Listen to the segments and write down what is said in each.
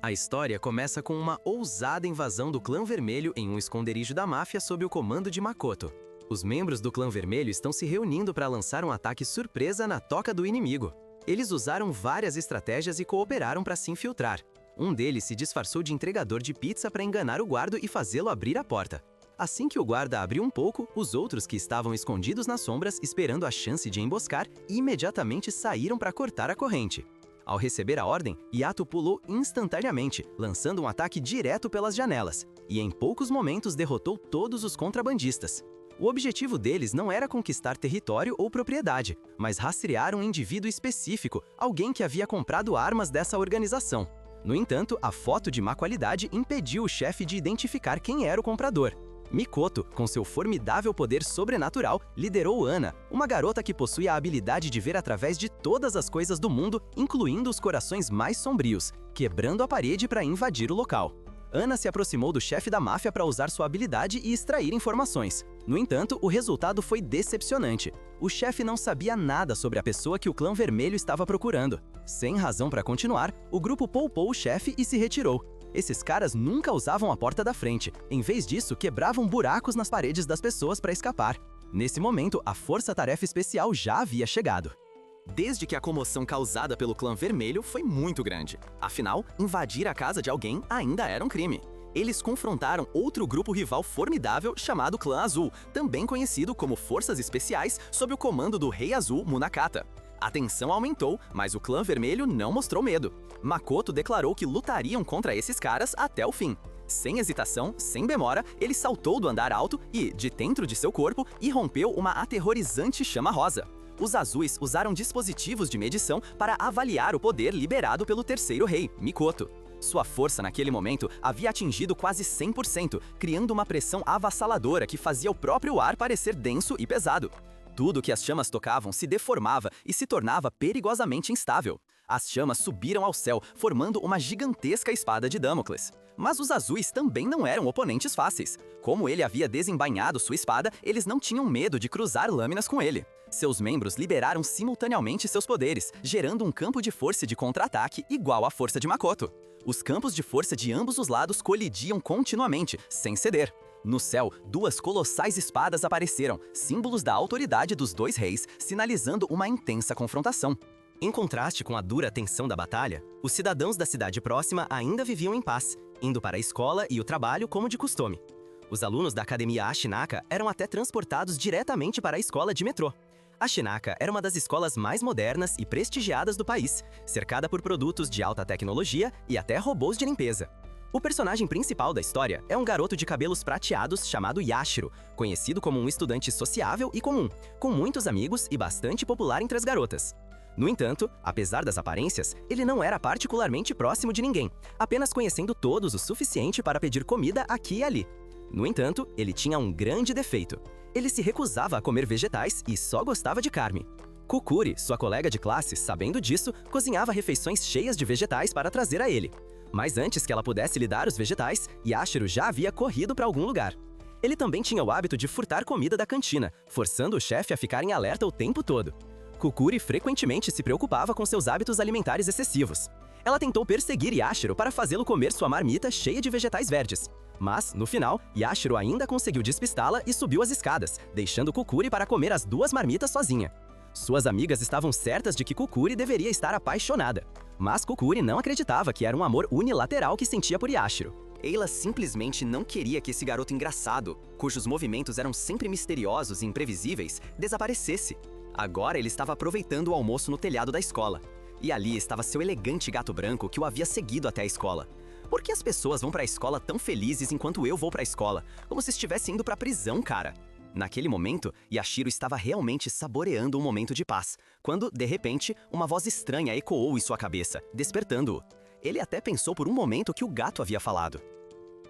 A história começa com uma ousada invasão do Clã Vermelho em um esconderijo da máfia sob o comando de Makoto. Os membros do Clã Vermelho estão se reunindo para lançar um ataque surpresa na toca do inimigo. Eles usaram várias estratégias e cooperaram para se infiltrar. Um deles se disfarçou de entregador de pizza para enganar o guarda e fazê-lo abrir a porta. Assim que o guarda abriu um pouco, os outros que estavam escondidos nas sombras, esperando a chance de emboscar, imediatamente saíram para cortar a corrente. Ao receber a ordem, Yato pulou instantaneamente, lançando um ataque direto pelas janelas, e em poucos momentos derrotou todos os contrabandistas. O objetivo deles não era conquistar território ou propriedade, mas rastrear um indivíduo específico, alguém que havia comprado armas dessa organização. No entanto, a foto de má qualidade impediu o chefe de identificar quem era o comprador. Mikoto, com seu formidável poder sobrenatural, liderou Ana, uma garota que possui a habilidade de ver através de todas as coisas do mundo, incluindo os corações mais sombrios, quebrando a parede para invadir o local. Ana se aproximou do chefe da máfia para usar sua habilidade e extrair informações. No entanto, o resultado foi decepcionante. O chefe não sabia nada sobre a pessoa que o Clã Vermelho estava procurando. Sem razão para continuar, o grupo poupou o chefe e se retirou. Esses caras nunca usavam a porta da frente. Em vez disso, quebravam buracos nas paredes das pessoas para escapar. Nesse momento, a Força-Tarefa Especial já havia chegado. Desde que a comoção causada pelo Clã Vermelho foi muito grande. Afinal, invadir a casa de alguém ainda era um crime. Eles confrontaram outro grupo rival formidável chamado Clã Azul, também conhecido como Forças Especiais, sob o comando do Rei Azul Munakata. A tensão aumentou, mas o Clã Vermelho não mostrou medo. Makoto declarou que lutariam contra esses caras até o fim. Sem hesitação, sem demora, ele saltou do andar alto e, de dentro de seu corpo, irrompeu uma aterrorizante chama rosa. Os azuis usaram dispositivos de medição para avaliar o poder liberado pelo terceiro rei, Mikoto. Sua força naquele momento havia atingido quase 100%, criando uma pressão avassaladora que fazia o próprio ar parecer denso e pesado. Tudo que as chamas tocavam se deformava e se tornava perigosamente instável. As chamas subiram ao céu, formando uma gigantesca espada de Damocles. Mas os azuis também não eram oponentes fáceis. Como ele havia desembainhado sua espada, eles não tinham medo de cruzar lâminas com ele. Seus membros liberaram simultaneamente seus poderes, gerando um campo de força de contra-ataque igual à força de Makoto. Os campos de força de ambos os lados colidiam continuamente, sem ceder. No céu, duas colossais espadas apareceram, símbolos da autoridade dos dois reis, sinalizando uma intensa confrontação. Em contraste com a dura tensão da batalha, os cidadãos da cidade próxima ainda viviam em paz, indo para a escola e o trabalho como de costume. Os alunos da academia Ashinaka eram até transportados diretamente para a escola de metrô. A Ashinaka era uma das escolas mais modernas e prestigiadas do país, cercada por produtos de alta tecnologia e até robôs de limpeza. O personagem principal da história é um garoto de cabelos prateados chamado Yashiro, conhecido como um estudante sociável e comum, com muitos amigos e bastante popular entre as garotas. No entanto, apesar das aparências, ele não era particularmente próximo de ninguém, apenas conhecendo todos o suficiente para pedir comida aqui e ali. No entanto, ele tinha um grande defeito. Ele se recusava a comer vegetais e só gostava de carne. Kukuri, sua colega de classe, sabendo disso, cozinhava refeições cheias de vegetais para trazer a ele. Mas antes que ela pudesse lhe dar os vegetais, Yashiro já havia corrido para algum lugar. Ele também tinha o hábito de furtar comida da cantina, forçando o chefe a ficar em alerta o tempo todo. Kukuri frequentemente se preocupava com seus hábitos alimentares excessivos. Ela tentou perseguir Yashiro para fazê-lo comer sua marmita cheia de vegetais verdes. Mas, no final, Yashiro ainda conseguiu despistá-la e subiu as escadas, deixando Kukuri para comer as duas marmitas sozinha. Suas amigas estavam certas de que Kukuri deveria estar apaixonada. Mas Kukuri não acreditava que era um amor unilateral que sentia por Yashiro. Ela simplesmente não queria que esse garoto engraçado, cujos movimentos eram sempre misteriosos e imprevisíveis, desaparecesse. Agora ele estava aproveitando o almoço no telhado da escola. E ali estava seu elegante gato branco que o havia seguido até a escola. Por que as pessoas vão para a escola tão felizes enquanto eu vou para a escola? Como se estivesse indo para a prisão, cara. Naquele momento, Yashiro estava realmente saboreando um momento de paz, quando, de repente, uma voz estranha ecoou em sua cabeça, despertando-o. Ele até pensou por um momento que o gato havia falado.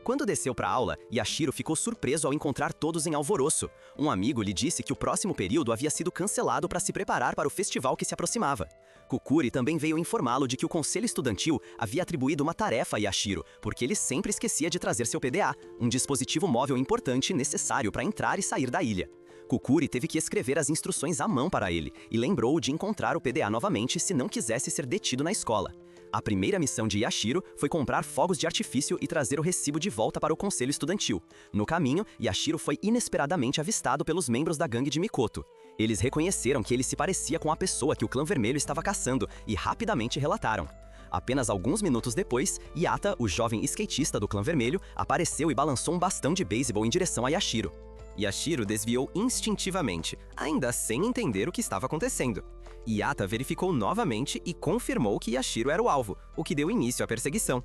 Quando desceu para a aula, Yashiro ficou surpreso ao encontrar todos em alvoroço. Um amigo lhe disse que o próximo período havia sido cancelado para se preparar para o festival que se aproximava. Kukuri também veio informá-lo de que o conselho estudantil havia atribuído uma tarefa a Yashiro, porque ele sempre esquecia de trazer seu PDA, um dispositivo móvel importante necessário para entrar e sair da ilha. Kukuri teve que escrever as instruções à mão para ele, e lembrou-o de encontrar o PDA novamente se não quisesse ser detido na escola. A primeira missão de Yashiro foi comprar fogos de artifício e trazer o recibo de volta para o conselho estudantil. No caminho, Yashiro foi inesperadamente avistado pelos membros da gangue de Mikoto. Eles reconheceram que ele se parecia com a pessoa que o Clã Vermelho estava caçando e rapidamente relataram. Apenas alguns minutos depois, Yata, o jovem skatista do Clã Vermelho, apareceu e balançou um bastão de beisebol em direção a Yashiro. Yashiro desviou instintivamente, ainda sem entender o que estava acontecendo. Yata verificou novamente e confirmou que Yashiro era o alvo, o que deu início à perseguição.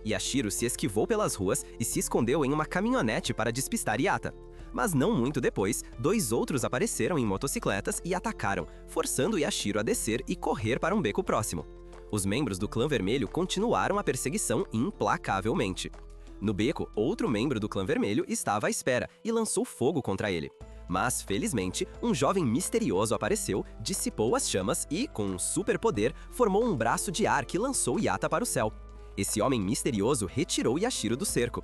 Yashiro se esquivou pelas ruas e se escondeu em uma caminhonete para despistar Yata. Mas não muito depois, 2 outros apareceram em motocicletas e atacaram, forçando Yashiro a descer e correr para um beco próximo. Os membros do Clã Vermelho continuaram a perseguição implacavelmente. No beco, outro membro do Clã Vermelho estava à espera e lançou fogo contra ele. Mas, felizmente, um jovem misterioso apareceu, dissipou as chamas e, com um superpoder, formou um braço de ar que lançou Yata para o céu. Esse homem misterioso retirou Yashiro do cerco.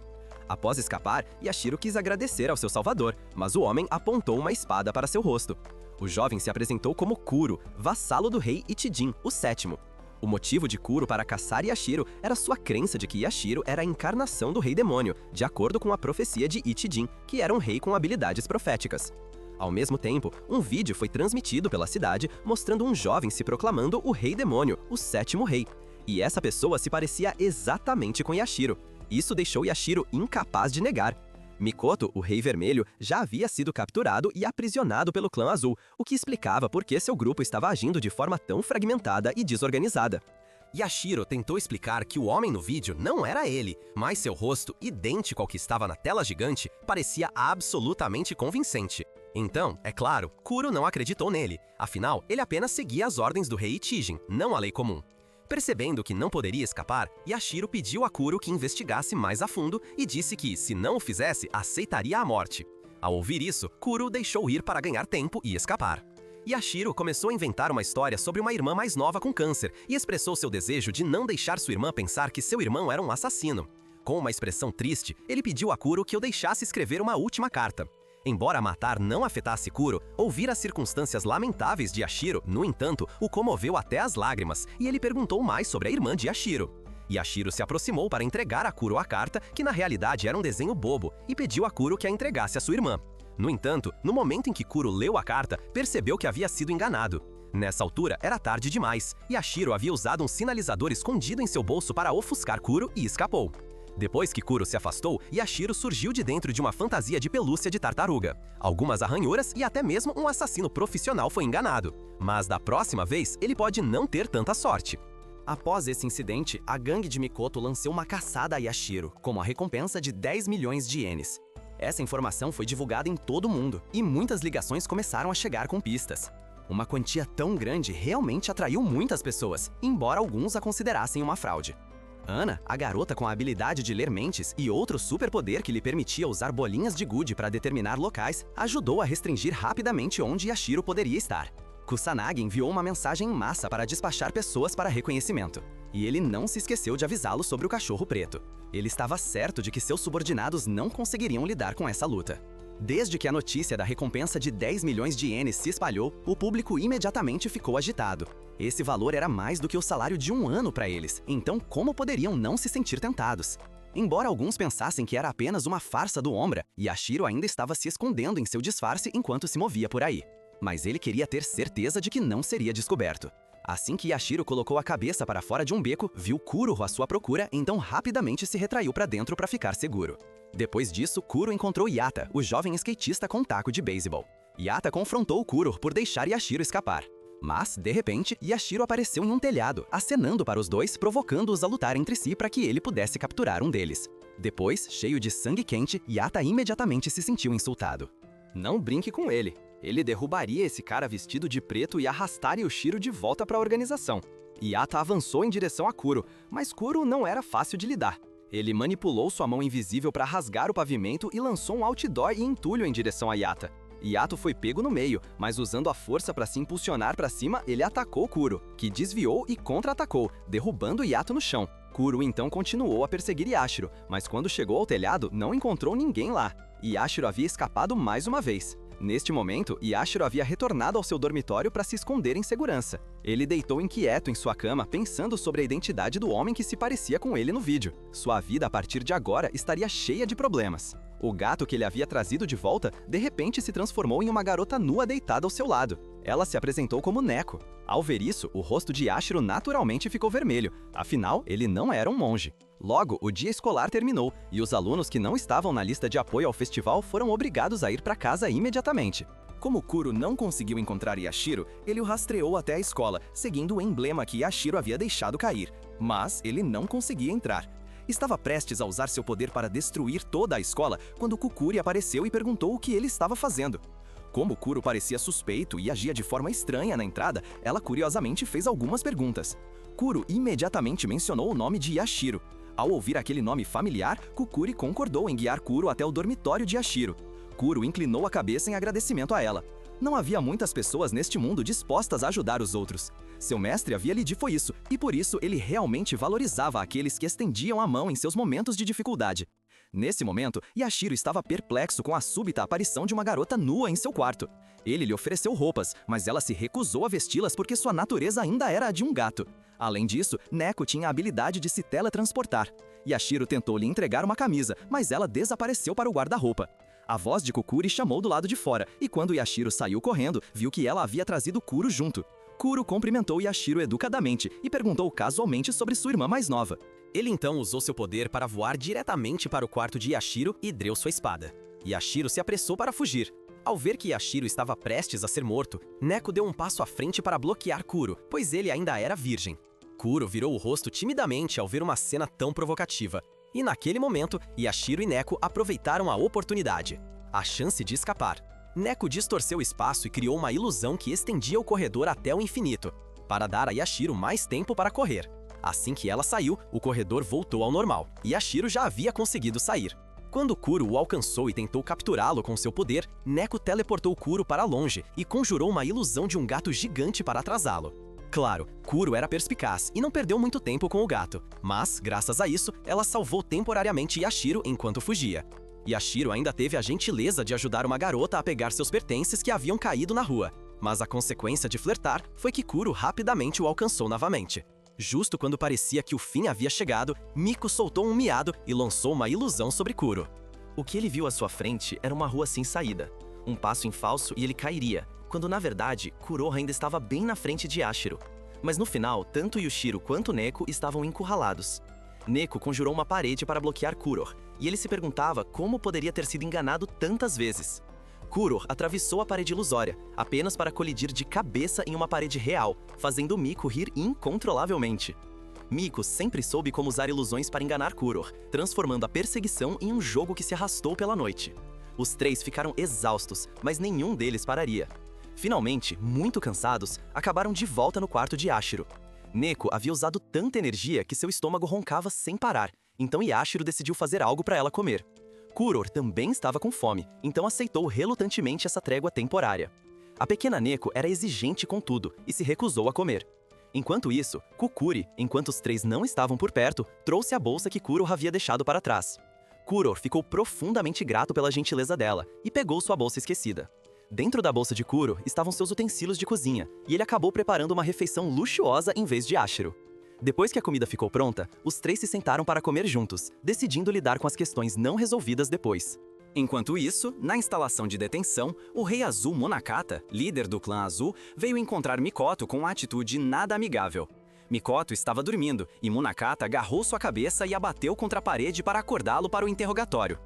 Após escapar, Yashiro quis agradecer ao seu salvador, mas o homem apontou uma espada para seu rosto. O jovem se apresentou como Kuro, vassalo do rei Ichijin, o sétimo. O motivo de Kuro para caçar Yashiro era sua crença de que Yashiro era a encarnação do rei demônio, de acordo com a profecia de Ichijin, que era um rei com habilidades proféticas. Ao mesmo tempo, um vídeo foi transmitido pela cidade mostrando um jovem se proclamando o rei demônio, o sétimo rei. E essa pessoa se parecia exatamente com Yashiro. Isso deixou Yashiro incapaz de negar. Mikoto, o Rei Vermelho, já havia sido capturado e aprisionado pelo Clã Azul, o que explicava por que seu grupo estava agindo de forma tão fragmentada e desorganizada. Yashiro tentou explicar que o homem no vídeo não era ele, mas seu rosto, idêntico ao que estava na tela gigante, parecia absolutamente convincente. Então, é claro, Kuro não acreditou nele, afinal, ele apenas seguia as ordens do rei Ichijin, não a lei comum. Percebendo que não poderia escapar, Yashiro pediu a Kuro que investigasse mais a fundo e disse que, se não o fizesse, aceitaria a morte. Ao ouvir isso, Kuro deixou ir para ganhar tempo e escapar. Yashiro começou a inventar uma história sobre uma irmã mais nova com câncer e expressou seu desejo de não deixar sua irmã pensar que seu irmão era um assassino. Com uma expressão triste, ele pediu a Kuro que o deixasse escrever uma última carta. Embora matar não afetasse Kuro, ouvir as circunstâncias lamentáveis de Yashiro, no entanto, o comoveu até as lágrimas, e ele perguntou mais sobre a irmã de Yashiro. Yashiro se aproximou para entregar a Kuro a carta, que na realidade era um desenho bobo, e pediu a Kuro que a entregasse à sua irmã. No entanto, no momento em que Kuro leu a carta, percebeu que havia sido enganado. Nessa altura, era tarde demais, e Yashiro havia usado um sinalizador escondido em seu bolso para ofuscar Kuro e escapou. Depois que Kuro se afastou, Yashiro surgiu de dentro de uma fantasia de pelúcia de tartaruga. Algumas arranhuras e até mesmo um assassino profissional foi enganado. Mas da próxima vez, ele pode não ter tanta sorte. Após esse incidente, a gangue de Mikoto lançou uma caçada a Yashiro, como a recompensa de 10 milhões de ienes. Essa informação foi divulgada em todo o mundo, e muitas ligações começaram a chegar com pistas. Uma quantia tão grande realmente atraiu muitas pessoas, embora alguns a considerassem uma fraude. Ana, a garota com a habilidade de ler mentes e outro superpoder que lhe permitia usar bolinhas de gude para determinar locais, ajudou a restringir rapidamente onde Yashiro poderia estar. Kusanagi enviou uma mensagem em massa para despachar pessoas para reconhecimento. E ele não se esqueceu de avisá-lo sobre o cachorro preto. Ele estava certo de que seus subordinados não conseguiriam lidar com essa luta. Desde que a notícia da recompensa de 10 milhões de ienes se espalhou, o público imediatamente ficou agitado. Esse valor era mais do que o salário de um ano para eles, então como poderiam não se sentir tentados? Embora alguns pensassem que era apenas uma farsa do Ombra, Yashiro ainda estava se escondendo em seu disfarce enquanto se movia por aí. Mas ele queria ter certeza de que não seria descoberto. Assim que Yashiro colocou a cabeça para fora de um beco, viu Kuro à sua procura, então rapidamente se retraiu para dentro para ficar seguro. Depois disso, Kuro encontrou Yata, o jovem skatista com taco de beisebol. Yata confrontou Kuro por deixar Yashiro escapar. Mas, de repente, Yashiro apareceu em um telhado, acenando para os dois, provocando-os a lutar entre si para que ele pudesse capturar um deles. Depois, cheio de sangue quente, Yata imediatamente se sentiu insultado. Não brinque com ele. Ele derrubaria esse cara vestido de preto e arrastaria o Shiro de volta para a organização. Yata avançou em direção a Kuro, mas Kuro não era fácil de lidar. Ele manipulou sua mão invisível para rasgar o pavimento e lançou um outdoor e entulho em direção a Yata. Yato foi pego no meio, mas usando a força para se impulsionar para cima, ele atacou Kuro, que desviou e contra-atacou, derrubando Yato no chão. Kuro então continuou a perseguir Yashiro, mas quando chegou ao telhado, não encontrou ninguém lá. Yashiro havia escapado mais uma vez. Neste momento, Yashiro havia retornado ao seu dormitório para se esconder em segurança. Ele deitou inquieto em sua cama, pensando sobre a identidade do homem que se parecia com ele no vídeo. Sua vida a partir de agora estaria cheia de problemas. O gato que ele havia trazido de volta, de repente se transformou em uma garota nua deitada ao seu lado. Ela se apresentou como Neko. Ao ver isso, o rosto de Yashiro naturalmente ficou vermelho, afinal, ele não era um monge. Logo, o dia escolar terminou, e os alunos que não estavam na lista de apoio ao festival foram obrigados a ir para casa imediatamente. Como Kuro não conseguiu encontrar Yashiro, ele o rastreou até a escola, seguindo o emblema que Yashiro havia deixado cair. Mas ele não conseguia entrar. Estava prestes a usar seu poder para destruir toda a escola quando Kukuri apareceu e perguntou o que ele estava fazendo. Como Kuro parecia suspeito e agia de forma estranha na entrada, ela curiosamente fez algumas perguntas. Kuro imediatamente mencionou o nome de Yashiro. Ao ouvir aquele nome familiar, Kukuri concordou em guiar Kuro até o dormitório de Yashiro. Kuro inclinou a cabeça em agradecimento a ela. Não havia muitas pessoas neste mundo dispostas a ajudar os outros. Seu mestre havia lhe dito isso, e por isso ele realmente valorizava aqueles que estendiam a mão em seus momentos de dificuldade. Nesse momento, Yashiro estava perplexo com a súbita aparição de uma garota nua em seu quarto. Ele lhe ofereceu roupas, mas ela se recusou a vesti-las porque sua natureza ainda era a de um gato. Além disso, Neko tinha a habilidade de se teletransportar. Yashiro tentou lhe entregar uma camisa, mas ela desapareceu para o guarda-roupa. A voz de Kukuri chamou do lado de fora, e quando Yashiro saiu correndo, viu que ela havia trazido Kuro junto. Kuro cumprimentou Yashiro educadamente e perguntou casualmente sobre sua irmã mais nova. Ele então usou seu poder para voar diretamente para o quarto de Yashiro e dreu sua espada. Yashiro se apressou para fugir. Ao ver que Yashiro estava prestes a ser morto, Neko deu um passo à frente para bloquear Kuro, pois ele ainda era virgem. Kuro virou o rosto timidamente ao ver uma cena tão provocativa. E naquele momento, Yashiro e Neko aproveitaram a oportunidade. A chance de escapar. Neko distorceu o espaço e criou uma ilusão que estendia o corredor até o infinito, para dar a Yashiro mais tempo para correr. Assim que ela saiu, o corredor voltou ao normal, e Yashiro já havia conseguido sair. Quando Kuro o alcançou e tentou capturá-lo com seu poder, Neko teleportou Kuro para longe e conjurou uma ilusão de um gato gigante para atrasá-lo. Claro, Kuro era perspicaz e não perdeu muito tempo com o gato, mas, graças a isso, ela salvou temporariamente Yashiro enquanto fugia. Yashiro ainda teve a gentileza de ajudar uma garota a pegar seus pertences que haviam caído na rua, mas a consequência de flertar foi que Kuro rapidamente o alcançou novamente. Justo quando parecia que o fim havia chegado, Miko soltou um miado e lançou uma ilusão sobre Kuro. O que ele viu à sua frente era uma rua sem saída. Um passo em falso e ele cairia, quando na verdade, Kuro ainda estava bem na frente de Yashiro. Mas no final, tanto Yushiro quanto Neko estavam encurralados. Neko conjurou uma parede para bloquear Kuro, e ele se perguntava como poderia ter sido enganado tantas vezes. Kuro atravessou a parede ilusória, apenas para colidir de cabeça em uma parede real, fazendo Miko rir incontrolavelmente. Miko sempre soube como usar ilusões para enganar Kuro, transformando a perseguição em um jogo que se arrastou pela noite. Os três ficaram exaustos, mas nenhum deles pararia. Finalmente, muito cansados, acabaram de volta no quarto de Yashiro. Neko havia usado tanta energia que seu estômago roncava sem parar, então Yashiro decidiu fazer algo para ela comer. Kuro também estava com fome, então aceitou relutantemente essa trégua temporária. A pequena Neko era exigente com tudo e se recusou a comer. Enquanto isso, Kukuri, enquanto os três não estavam por perto, trouxe a bolsa que Kuro havia deixado para trás. Kuro ficou profundamente grato pela gentileza dela e pegou sua bolsa esquecida. Dentro da bolsa de Kuro estavam seus utensílios de cozinha, e ele acabou preparando uma refeição luxuosa em vez de Yashiro. Depois que a comida ficou pronta, os três se sentaram para comer juntos, decidindo lidar com as questões não resolvidas depois. Enquanto isso, na instalação de detenção, o Rei Azul Monakata, líder do clã Azul, veio encontrar Mikoto com uma atitude nada amigável. Mikoto estava dormindo, e Monakata agarrou sua cabeça e a bateu contra a parede para acordá-lo para o interrogatório.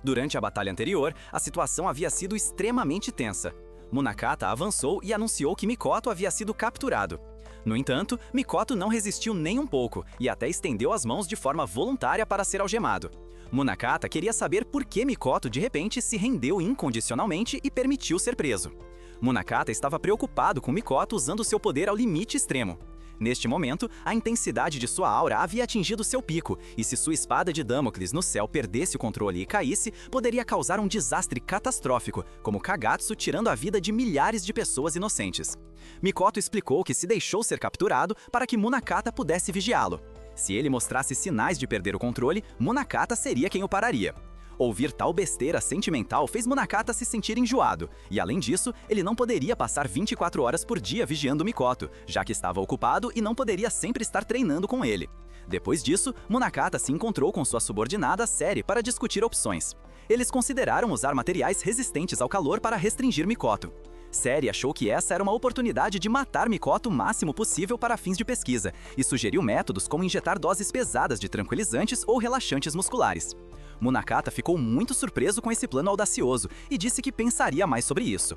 Durante a batalha anterior, a situação havia sido extremamente tensa. Monakata avançou e anunciou que Mikoto havia sido capturado. No entanto, Mikoto não resistiu nem um pouco e até estendeu as mãos de forma voluntária para ser algemado. Monakata queria saber por que Mikoto de repente se rendeu incondicionalmente e permitiu ser preso. Monakata estava preocupado com Mikoto usando seu poder ao limite extremo. Neste momento, a intensidade de sua aura havia atingido seu pico, e se sua espada de Damocles no céu perdesse o controle e caísse, poderia causar um desastre catastrófico, como Kagatsu tirando a vida de milhares de pessoas inocentes. Mikoto explicou que se deixou ser capturado para que Monakata pudesse vigiá-lo. Se ele mostrasse sinais de perder o controle, Monakata seria quem o pararia. Ouvir tal besteira sentimental fez Munakata se sentir enjoado, e além disso, ele não poderia passar 24 horas por dia vigiando Mikoto, já que estava ocupado e não poderia sempre estar treinando com ele. Depois disso, Munakata se encontrou com sua subordinada Seri para discutir opções. Eles consideraram usar materiais resistentes ao calor para restringir Mikoto. Seri achou que essa era uma oportunidade de matar Mikoto o máximo possível para fins de pesquisa, e sugeriu métodos como injetar doses pesadas de tranquilizantes ou relaxantes musculares. Munakata ficou muito surpreso com esse plano audacioso e disse que pensaria mais sobre isso.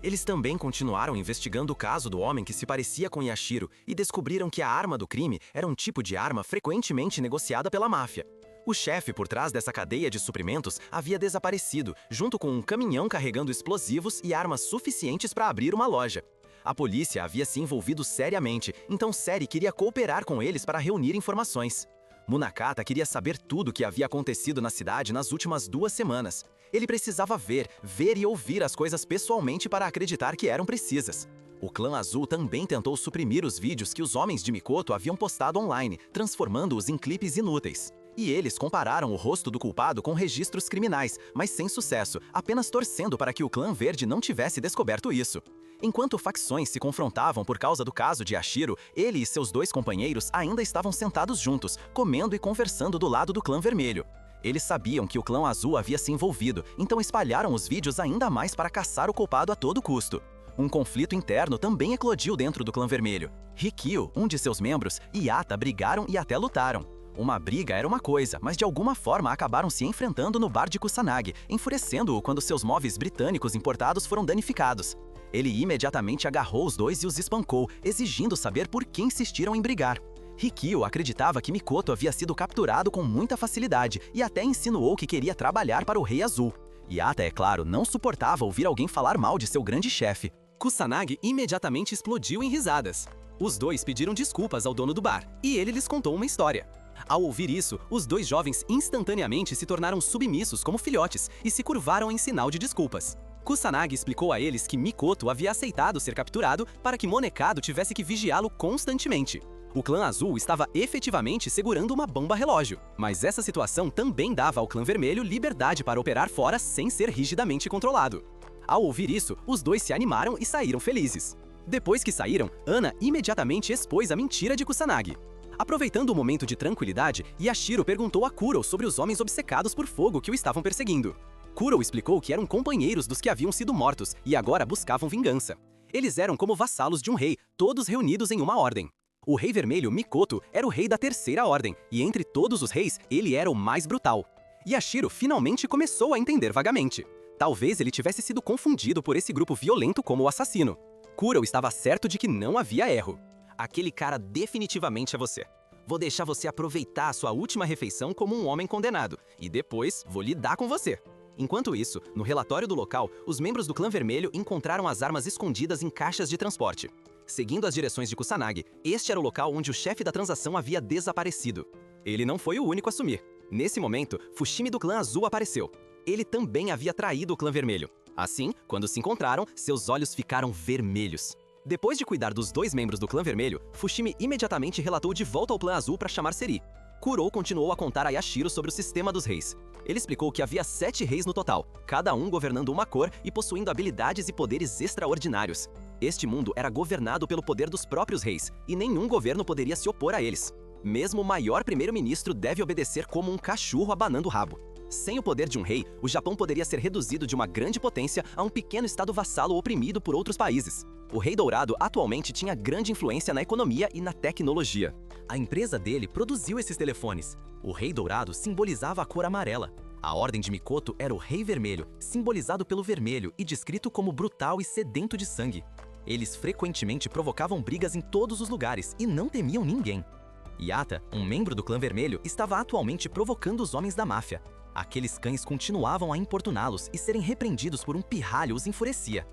Eles também continuaram investigando o caso do homem que se parecia com Yashiro e descobriram que a arma do crime era um tipo de arma frequentemente negociada pela máfia. O chefe por trás dessa cadeia de suprimentos havia desaparecido, junto com um caminhão carregando explosivos e armas suficientes para abrir uma loja. A polícia havia se envolvido seriamente, então Seri queria cooperar com eles para reunir informações. Munakata queria saber tudo o que havia acontecido na cidade nas últimas 2 semanas. Ele precisava ver e ouvir as coisas pessoalmente para acreditar que eram precisas. O Clã Azul também tentou suprimir os vídeos que os homens de Mikoto haviam postado online, transformando-os em clipes inúteis. E eles compararam o rosto do culpado com registros criminais, mas sem sucesso, apenas torcendo para que o Clã Verde não tivesse descoberto isso. Enquanto facções se confrontavam por causa do caso de Yashiro, ele e seus 2 companheiros ainda estavam sentados juntos, comendo e conversando do lado do Clã Vermelho. Eles sabiam que o Clã Azul havia se envolvido, então espalharam os vídeos ainda mais para caçar o culpado a todo custo. Um conflito interno também eclodiu dentro do Clã Vermelho. Rikyo, um de seus membros, e Yata brigaram e até lutaram. Uma briga era uma coisa, mas de alguma forma acabaram se enfrentando no bar de Kusanagi, enfurecendo-o quando seus móveis britânicos importados foram danificados. Ele imediatamente agarrou os 2 e os espancou, exigindo saber por que insistiram em brigar. Rikyo acreditava que Mikoto havia sido capturado com muita facilidade e até insinuou que queria trabalhar para o Rei Azul. Yata, é claro, não suportava ouvir alguém falar mal de seu grande chefe. Kusanagi imediatamente explodiu em risadas. Os 2 pediram desculpas ao dono do bar, e ele lhes contou uma história. Ao ouvir isso, os 2 jovens instantaneamente se tornaram submissos como filhotes e se curvaram em sinal de desculpas. Kusanagi explicou a eles que Mikoto havia aceitado ser capturado para que Monekado tivesse que vigiá-lo constantemente. O Clã Azul estava efetivamente segurando uma bomba relógio, mas essa situação também dava ao Clã Vermelho liberdade para operar fora sem ser rigidamente controlado. Ao ouvir isso, os 2 se animaram e saíram felizes. Depois que saíram, Ana imediatamente expôs a mentira de Kusanagi. Aproveitando o momento de tranquilidade, Yashiro perguntou a Kuro sobre os homens obcecados por fogo que o estavam perseguindo. Kuro explicou que eram companheiros dos que haviam sido mortos e agora buscavam vingança. Eles eram como vassalos de um rei, todos reunidos em uma ordem. O Rei Vermelho, Mikoto, era o rei da 3ª ordem, e entre todos os reis, ele era o mais brutal. Yashiro finalmente começou a entender vagamente. Talvez ele tivesse sido confundido por esse grupo violento como o assassino. Kuro estava certo de que não havia erro. Aquele cara definitivamente é você. Vou deixar você aproveitar a sua última refeição como um homem condenado, e depois vou lidar com você. Enquanto isso, no relatório do local, os membros do Clã Vermelho encontraram as armas escondidas em caixas de transporte. Seguindo as direções de Kusanagi, este era o local onde o chefe da transação havia desaparecido. Ele não foi o único a sumir. Nesse momento, Fushimi do Clã Azul apareceu. Ele também havia traído o Clã Vermelho. Assim, quando se encontraram, seus olhos ficaram vermelhos. Depois de cuidar dos 2 membros do Clã Vermelho, Fushimi imediatamente relatou de volta ao Clã Azul para chamar Seri. Kuro continuou a contar a Yashiro sobre o sistema dos reis. Ele explicou que havia 7 reis no total, cada um governando uma cor e possuindo habilidades e poderes extraordinários. Este mundo era governado pelo poder dos próprios reis, e nenhum governo poderia se opor a eles. Mesmo o maior primeiro-ministro deve obedecer como um cachorro abanando o rabo. Sem o poder de um rei, o Japão poderia ser reduzido de uma grande potência a um pequeno estado vassalo oprimido por outros países. O Rei Dourado atualmente tinha grande influência na economia e na tecnologia. A empresa dele produziu esses telefones. O Rei Dourado simbolizava a cor amarela. A Ordem de Mikoto era o Rei Vermelho, simbolizado pelo vermelho e descrito como brutal e sedento de sangue. Eles frequentemente provocavam brigas em todos os lugares e não temiam ninguém. Yata, um membro do Clã Vermelho, estava atualmente provocando os homens da máfia. Aqueles cães continuavam a importuná-los e serem repreendidos por um pirralho os enfurecia.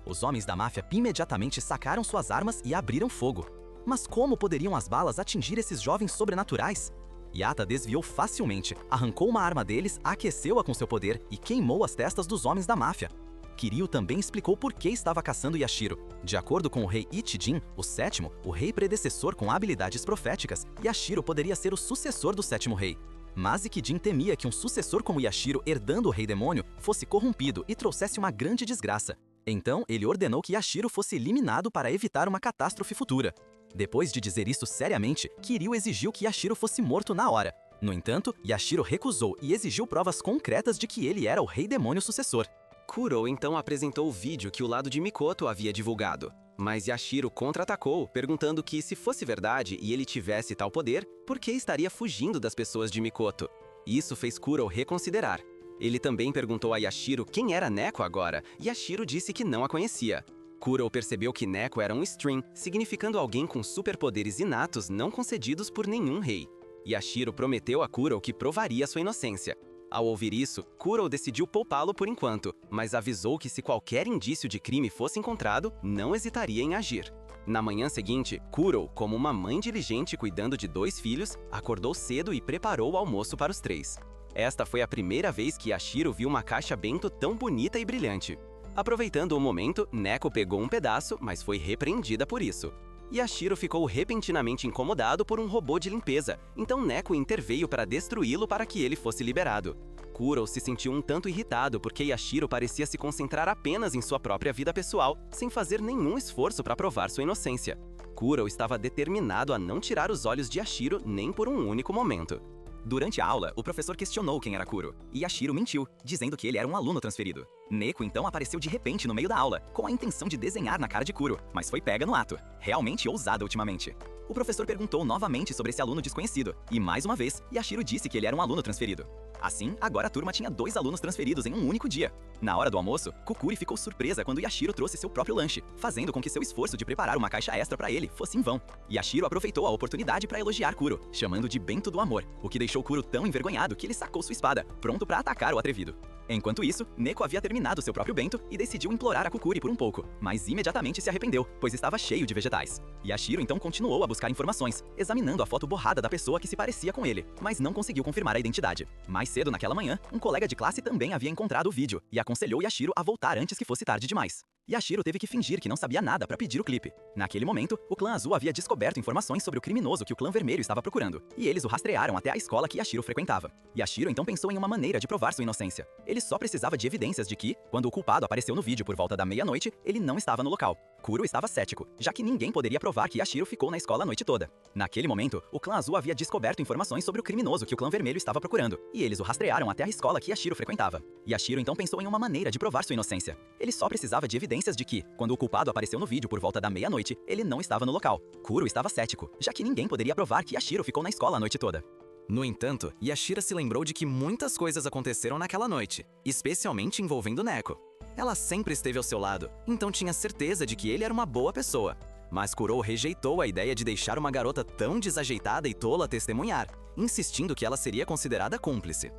Os homens da máfia imediatamente sacaram suas armas e abriram fogo. Mas como poderiam as balas atingir esses jovens sobrenaturais? Yata desviou facilmente, arrancou uma arma deles, aqueceu-a com seu poder e queimou as testas dos homens da máfia. Kiryu também explicou por que estava caçando Yashiro. De acordo com o rei Ichijin, o 7º, o rei predecessor com habilidades proféticas, Yashiro poderia ser o sucessor do 7º rei. Mas Ikijin temia que um sucessor como Yashiro, herdando o Rei Demônio, fosse corrompido e trouxesse uma grande desgraça. Então, ele ordenou que Yashiro fosse eliminado para evitar uma catástrofe futura. Depois de dizer isso seriamente, Kiryu exigiu que Yashiro fosse morto na hora. No entanto, Yashiro recusou e exigiu provas concretas de que ele era o Rei Demônio sucessor. Kuro então apresentou o vídeo que o lado de Mikoto havia divulgado. Mas Yashiro contra-atacou, perguntando que, se fosse verdade e ele tivesse tal poder, por que estaria fugindo das pessoas de Mikoto? Isso fez Kuro reconsiderar. Ele também perguntou a Yashiro quem era Neko agora, e Yashiro disse que não a conhecia. Kuro percebeu que Neko era um String, significando alguém com superpoderes inatos não concedidos por nenhum rei. Yashiro prometeu a Kuro que provaria sua inocência. Ao ouvir isso, Kuro decidiu poupá-lo por enquanto, mas avisou que se qualquer indício de crime fosse encontrado, não hesitaria em agir. Na manhã seguinte, Kuro, como uma mãe diligente cuidando de 2 filhos, acordou cedo e preparou o almoço para os 3. Esta foi a primeira vez que Yashiro viu uma caixa bento tão bonita e brilhante. Aproveitando o momento, Neko pegou um pedaço, mas foi repreendida por isso. Yashiro ficou repentinamente incomodado por um robô de limpeza, então Neko interveio para destruí-lo para que ele fosse liberado. Kuro se sentiu um tanto irritado porque Yashiro parecia se concentrar apenas em sua própria vida pessoal, sem fazer nenhum esforço para provar sua inocência. Kuro estava determinado a não tirar os olhos de Yashiro nem por um único momento. Durante a aula, o professor questionou quem era Kuro, e Yashiro mentiu, dizendo que ele era um aluno transferido. Neko então apareceu de repente no meio da aula, com a intenção de desenhar na cara de Kuro, mas foi pega no ato. Realmente ousada ultimamente. O professor perguntou novamente sobre esse aluno desconhecido, e mais uma vez, Yashiro disse que ele era um aluno transferido. Assim, agora a turma tinha 2 alunos transferidos em um único dia. Na hora do almoço, Kukuri ficou surpresa quando Yashiro trouxe seu próprio lanche, fazendo com que seu esforço de preparar uma caixa extra para ele fosse em vão. Yashiro aproveitou a oportunidade para elogiar Kuro, chamando de Bento do Amor, o que deixou Kuro tão envergonhado que ele sacou sua espada, pronto para atacar o atrevido. Enquanto isso, Neko havia terminado seu próprio bento e decidiu implorar a Kukuri por um pouco, mas imediatamente se arrependeu, pois estava cheio de vegetais. Yashiro então continuou a buscar informações, examinando a foto borrada da pessoa que se parecia com ele, mas não conseguiu confirmar a identidade. Mais cedo naquela manhã, um colega de classe também havia encontrado o vídeo e aconselhou Yashiro a voltar antes que fosse tarde demais. Yashiro teve que fingir que não sabia nada para pedir o clipe. Naquele momento, o clã azul havia descoberto informações sobre o criminoso que o clã vermelho estava procurando, e eles o rastrearam até a escola que Yashiro frequentava. Yashiro então pensou em uma maneira de provar sua inocência. Ele só precisava de evidências de que, quando o culpado apareceu no vídeo por volta da meia-noite, ele não estava no local. Kuro estava cético, já que ninguém poderia provar que Yashiro ficou na escola a noite toda. Naquele momento, o clã azul havia descoberto informações sobre o criminoso que o clã vermelho estava procurando, e eles o rastrearam até a escola que Yashiro frequentava. Yashiro então pensou em uma maneira de provar sua inocência. Ele só precisava de evidências de que, quando o culpado apareceu no vídeo por volta da meia-noite, ele não estava no local. Kuro estava cético, já que ninguém poderia provar que Yashiro ficou na escola a noite toda. No entanto, Yashiro se lembrou de que muitas coisas aconteceram naquela noite, especialmente envolvendo Neko. Ela sempre esteve ao seu lado, então tinha certeza de que ele era uma boa pessoa. Mas Kuro rejeitou a ideia de deixar uma garota tão desajeitada e tola testemunhar, insistindo que ela seria considerada cúmplice.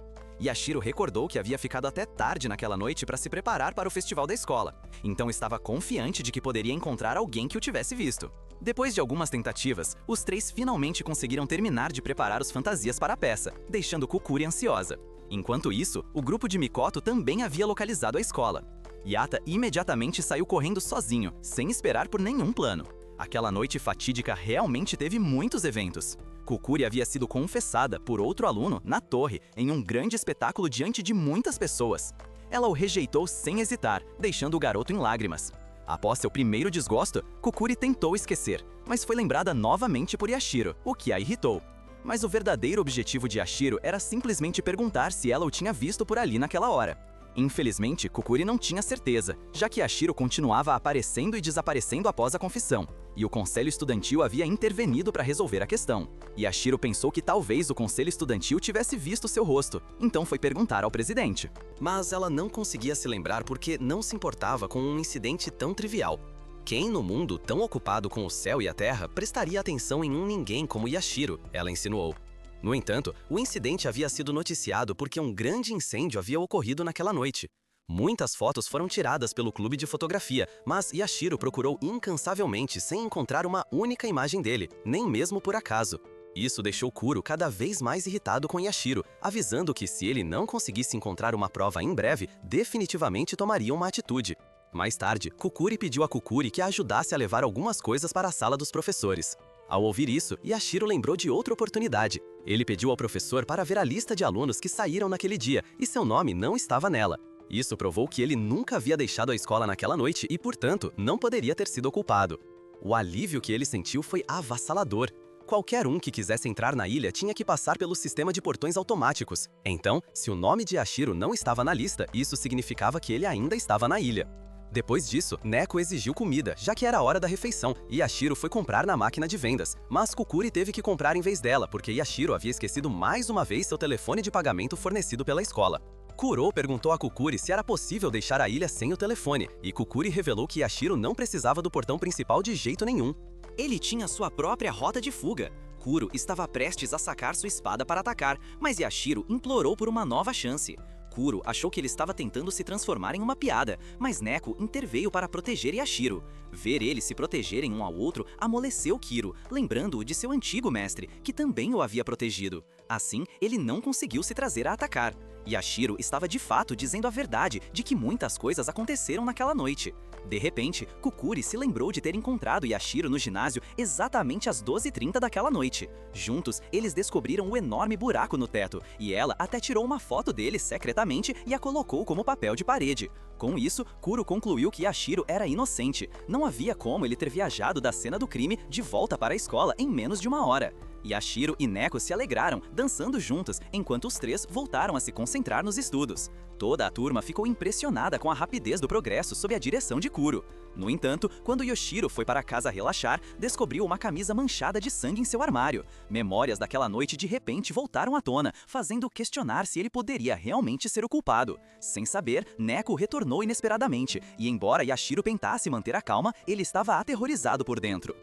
Yashiro recordou que havia ficado até tarde naquela noite para se preparar para o festival da escola, então estava confiante de que poderia encontrar alguém que o tivesse visto. Depois de algumas tentativas, os 3 finalmente conseguiram terminar de preparar os fantasias para a peça, deixando Kukuri ansiosa. Enquanto isso, o grupo de Mikoto também havia localizado a escola. Yata imediatamente saiu correndo sozinho, sem esperar por nenhum plano. Aquela noite fatídica realmente teve muitos eventos. Kukuri havia sido confessada por outro aluno na torre, em um grande espetáculo diante de muitas pessoas. Ela o rejeitou sem hesitar, deixando o garoto em lágrimas. Após seu primeiro desgosto, Kukuri tentou esquecer, mas foi lembrada novamente por Yashiro, o que a irritou. Mas o verdadeiro objetivo de Yashiro era simplesmente perguntar se ela o tinha visto por ali naquela hora. Infelizmente, Kukuri não tinha certeza, já que Yashiro continuava aparecendo e desaparecendo após a confissão, e o conselho estudantil havia intervenido para resolver a questão. Yashiro pensou que talvez o conselho estudantil tivesse visto seu rosto, então foi perguntar ao presidente. Mas ela não conseguia se lembrar porque não se importava com um incidente tão trivial. Quem no mundo tão ocupado com o céu e a terra prestaria atenção em um ninguém como Yashiro? Ela insinuou. No entanto, o incidente havia sido noticiado porque um grande incêndio havia ocorrido naquela noite. Muitas fotos foram tiradas pelo clube de fotografia, mas Yashiro procurou incansavelmente sem encontrar uma única imagem dele, nem mesmo por acaso. Isso deixou Kuro cada vez mais irritado com Yashiro, avisando que se ele não conseguisse encontrar uma prova em breve, definitivamente tomaria uma atitude. Mais tarde, Kukuri pediu a Kukuri que a ajudasse a levar algumas coisas para a sala dos professores. Ao ouvir isso, Yashiro lembrou de outra oportunidade. Ele pediu ao professor para ver a lista de alunos que saíram naquele dia e seu nome não estava nela. Isso provou que ele nunca havia deixado a escola naquela noite e, portanto, não poderia ter sido o culpado. O alívio que ele sentiu foi avassalador. Qualquer um que quisesse entrar na ilha tinha que passar pelo sistema de portões automáticos. Então, se o nome de Yashiro não estava na lista, isso significava que ele ainda estava na ilha. Depois disso, Neko exigiu comida, já que era a hora da refeição, e Yashiro foi comprar na máquina de vendas. Mas Kukuri teve que comprar em vez dela, porque Yashiro havia esquecido mais uma vez seu telefone de pagamento fornecido pela escola. Kuro perguntou a Kukuri se era possível deixar a ilha sem o telefone, e Kukuri revelou que Yashiro não precisava do portão principal de jeito nenhum. Ele tinha sua própria rota de fuga. Kuro estava prestes a sacar sua espada para atacar, mas Yashiro implorou por uma nova chance. Kuro achou que ele estava tentando se transformar em uma piada, mas Neko interveio para proteger Yashiro. Ver eles se protegerem um ao outro amoleceu Kiro, lembrando-o de seu antigo mestre, que também o havia protegido. Assim, ele não conseguiu se trazer a atacar. Yashiro estava de fato dizendo a verdade de que muitas coisas aconteceram naquela noite. De repente, Kukuri se lembrou de ter encontrado Yashiro no ginásio exatamente às 12h30 daquela noite. Juntos, eles descobriram o enorme buraco no teto, e ela até tirou uma foto dele secretamente e a colocou como papel de parede. Com isso, Kuro concluiu que Yashiro era inocente. Não havia como ele ter viajado da cena do crime de volta para a escola em menos de uma hora. Yashiro e Neko se alegraram, dançando juntos, enquanto os três voltaram a se concentrar nos estudos. Toda a turma ficou impressionada com a rapidez do progresso sob a direção de Kuro. No entanto, quando Yoshiro foi para casa relaxar, descobriu uma camisa manchada de sangue em seu armário. Memórias daquela noite de repente voltaram à tona, fazendo questionar se ele poderia realmente ser o culpado. Sem saber, Neko retornou inesperadamente, e embora Yashiro tentasse manter a calma, ele estava aterrorizado por dentro.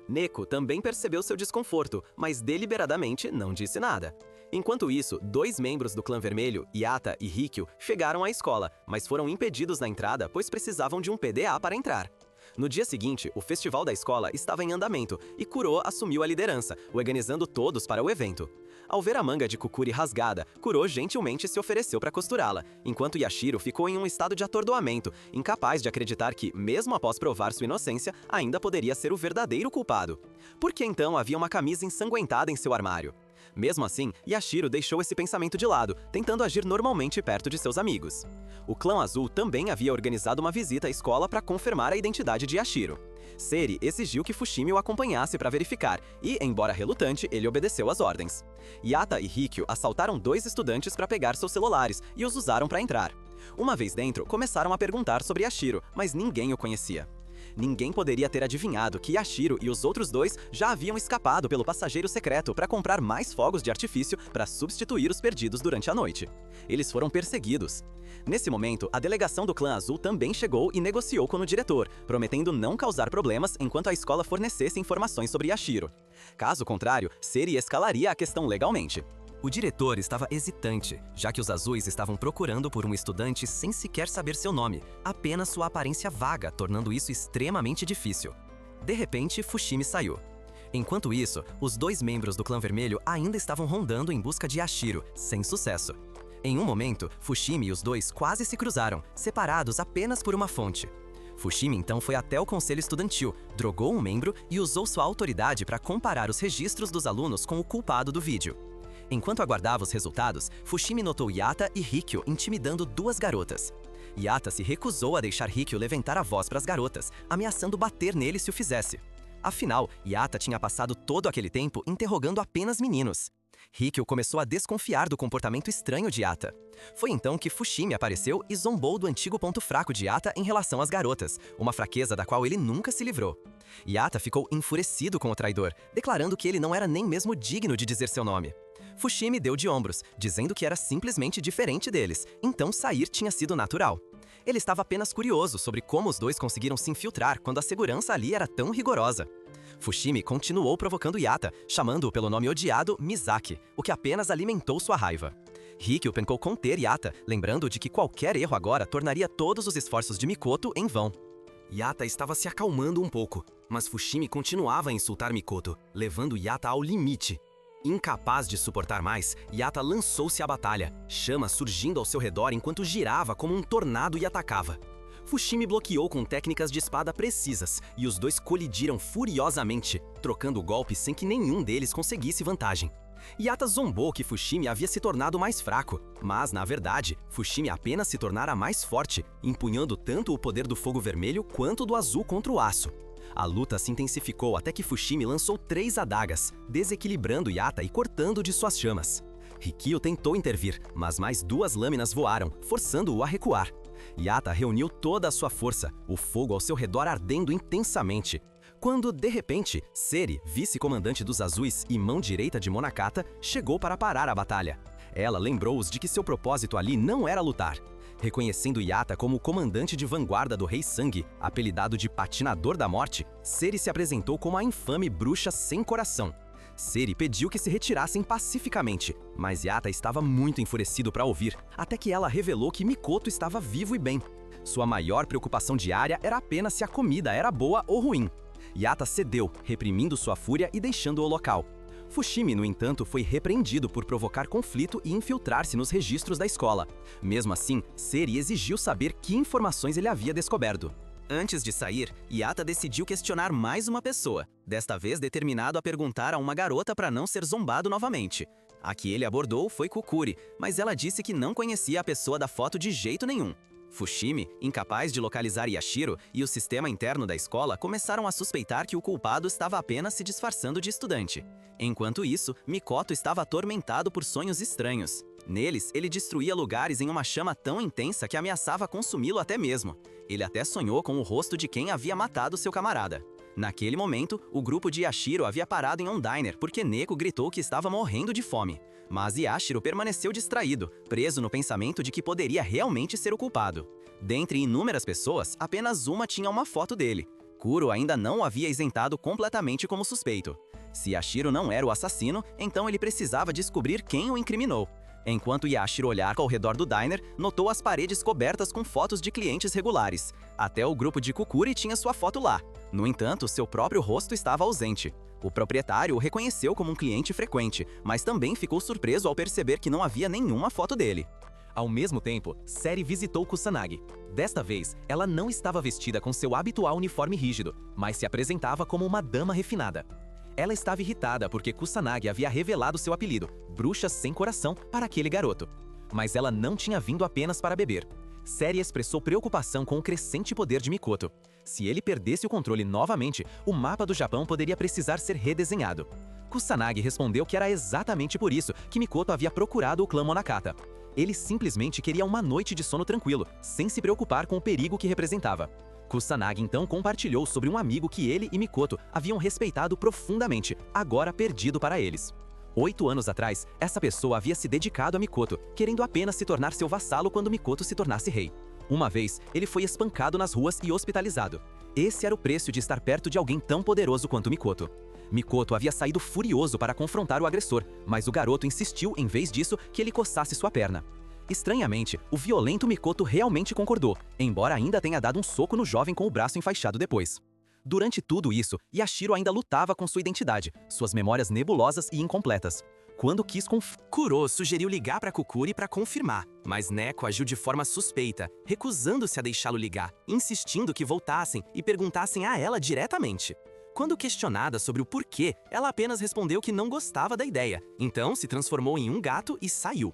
Neko também percebeu seu desconforto, mas deliberadamente não disse nada. Enquanto isso, dois membros do clã vermelho, Yata e Rikyu, chegaram à escola, mas foram impedidos na entrada pois precisavam de um PDA para entrar. No dia seguinte, o festival da escola estava em andamento e Kuro assumiu a liderança, organizando todos para o evento. Ao ver a manga de Kukuri rasgada, Kuro gentilmente se ofereceu para costurá-la, enquanto Yashiro ficou em um estado de atordoamento, incapaz de acreditar que, mesmo após provar sua inocência, ainda poderia ser o verdadeiro culpado. Por que então havia uma camisa ensanguentada em seu armário? Mesmo assim, Yashiro deixou esse pensamento de lado, tentando agir normalmente perto de seus amigos. O clã azul também havia organizado uma visita à escola para confirmar a identidade de Yashiro. Seri exigiu que Fushimi o acompanhasse para verificar e, embora relutante, ele obedeceu às ordens. Yata e Rikyu assaltaram dois estudantes para pegar seus celulares e os usaram para entrar. Uma vez dentro, começaram a perguntar sobre Yashiro, mas ninguém o conhecia. Ninguém poderia ter adivinhado que Yashiro e os outros dois já haviam escapado pelo passageiro secreto para comprar mais fogos de artifício para substituir os perdidos durante a noite. Eles foram perseguidos. Nesse momento, a delegação do clã azul também chegou e negociou com o diretor, prometendo não causar problemas enquanto a escola fornecesse informações sobre Yashiro. Caso contrário, Seri escalaria a questão legalmente. O diretor estava hesitante, já que os azuis estavam procurando por um estudante sem sequer saber seu nome, apenas sua aparência vaga, tornando isso extremamente difícil. De repente, Fushimi saiu. Enquanto isso, os dois membros do clã vermelho ainda estavam rondando em busca de Yashiro, sem sucesso. Em um momento, Fushimi e os dois quase se cruzaram, separados apenas por uma fonte. Fushimi então foi até o conselho estudantil, drogou um membro e usou sua autoridade para comparar os registros dos alunos com o culpado do vídeo. Enquanto aguardava os resultados, Fushimi notou Yata e Rikyu intimidando duas garotas. Yata se recusou a deixar Rikyu levantar a voz para as garotas, ameaçando bater nele se o fizesse. Afinal, Yata tinha passado todo aquele tempo interrogando apenas meninos. Rikyu começou a desconfiar do comportamento estranho de Yata. Foi então que Fushimi apareceu e zombou do antigo ponto fraco de Yata em relação às garotas, uma fraqueza da qual ele nunca se livrou. Yata ficou enfurecido com o traidor, declarando que ele não era nem mesmo digno de dizer seu nome. Fushimi deu de ombros, dizendo que era simplesmente diferente deles, então sair tinha sido natural. Ele estava apenas curioso sobre como os dois conseguiram se infiltrar quando a segurança ali era tão rigorosa. Fushimi continuou provocando Yata, chamando-o pelo nome odiado Misaki, o que apenas alimentou sua raiva. Rikyu tentou conter Yata, lembrando de que qualquer erro agora tornaria todos os esforços de Mikoto em vão. Yata estava se acalmando um pouco, mas Fushimi continuava a insultar Mikoto, levando Yata ao limite. Incapaz de suportar mais, Yata lançou-se à batalha, chamas surgindo ao seu redor enquanto girava como um tornado e atacava. Fushimi bloqueou com técnicas de espada precisas e os dois colidiram furiosamente, trocando golpes sem que nenhum deles conseguisse vantagem. Yata zombou que Fushimi havia se tornado mais fraco, mas, na verdade, Fushimi apenas se tornara mais forte, empunhando tanto o poder do fogo vermelho quanto do azul contra o aço. A luta se intensificou até que Fushimi lançou 3 adagas, desequilibrando Yata e cortando de suas chamas. Rikyo tentou intervir, mas mais 2 lâminas voaram, forçando-o a recuar. Yata reuniu toda a sua força, o fogo ao seu redor ardendo intensamente. Quando, de repente, Seri, vice-comandante dos Azuis e mão direita de Monakata, chegou para parar a batalha. Ela lembrou-os de que seu propósito ali não era lutar. Reconhecendo Yata como o comandante de vanguarda do Rei Sangue, apelidado de Patinador da Morte, Seri se apresentou como a infame bruxa sem coração. Seri pediu que se retirassem pacificamente, mas Yata estava muito enfurecido para ouvir, até que ela revelou que Mikoto estava vivo e bem. Sua maior preocupação diária era apenas se a comida era boa ou ruim. Yata cedeu, reprimindo sua fúria e deixando o local. Fushimi, no entanto, foi repreendido por provocar conflito e infiltrar-se nos registros da escola. Mesmo assim, Seri exigiu saber que informações ele havia descoberto. Antes de sair, Yata decidiu questionar mais uma pessoa, desta vez determinado a perguntar a uma garota para não ser zombado novamente. A que ele abordou foi Kukuri, mas ela disse que não conhecia a pessoa da foto de jeito nenhum. Fushimi, incapaz de localizar Yashiro, e o sistema interno da escola começaram a suspeitar que o culpado estava apenas se disfarçando de estudante. Enquanto isso, Mikoto estava atormentado por sonhos estranhos. Neles, ele destruía lugares em uma chama tão intensa que ameaçava consumi-lo até mesmo. Ele até sonhou com o rosto de quem havia matado seu camarada. Naquele momento, o grupo de Yashiro havia parado em um diner porque Neko gritou que estava morrendo de fome. Mas Yashiro permaneceu distraído, preso no pensamento de que poderia realmente ser o culpado. Dentre inúmeras pessoas, apenas uma tinha uma foto dele. Kuro ainda não o havia isentado completamente como suspeito. Se Yashiro não era o assassino, então ele precisava descobrir quem o incriminou. Enquanto Yashiro olhava ao redor do diner, notou as paredes cobertas com fotos de clientes regulares. Até o grupo de Kukuri tinha sua foto lá. No entanto, seu próprio rosto estava ausente. O proprietário o reconheceu como um cliente frequente, mas também ficou surpreso ao perceber que não havia nenhuma foto dele. Ao mesmo tempo, Seri visitou Kusanagi. Desta vez, ela não estava vestida com seu habitual uniforme rígido, mas se apresentava como uma dama refinada. Ela estava irritada porque Kusanagi havia revelado seu apelido, Bruxa Sem Coração, para aquele garoto. Mas ela não tinha vindo apenas para beber. Seri expressou preocupação com o crescente poder de Mikoto. Se ele perdesse o controle novamente, o mapa do Japão poderia precisar ser redesenhado. Kusanagi respondeu que era exatamente por isso que Mikoto havia procurado o clã Monakata. Ele simplesmente queria uma noite de sono tranquilo, sem se preocupar com o perigo que representava. Kusanagi então compartilhou sobre um amigo que ele e Mikoto haviam respeitado profundamente, agora perdido para eles. 8 anos atrás, essa pessoa havia se dedicado a Mikoto, querendo apenas se tornar seu vassalo quando Mikoto se tornasse rei. Uma vez, ele foi espancado nas ruas e hospitalizado. Esse era o preço de estar perto de alguém tão poderoso quanto Mikoto. Mikoto havia saído furioso para confrontar o agressor, mas o garoto insistiu, em vez disso, que ele coçasse sua perna. Estranhamente, o violento Mikoto realmente concordou, embora ainda tenha dado um soco no jovem com o braço enfaixado depois. Durante tudo isso, Yashiro ainda lutava com sua identidade, suas memórias nebulosas e incompletas. Quando quis Kuro sugeriu ligar para Kukuri para confirmar, mas Neko agiu de forma suspeita, recusando-se a deixá-lo ligar, insistindo que voltassem e perguntassem a ela diretamente. Quando questionada sobre o porquê, ela apenas respondeu que não gostava da ideia, então se transformou em um gato e saiu.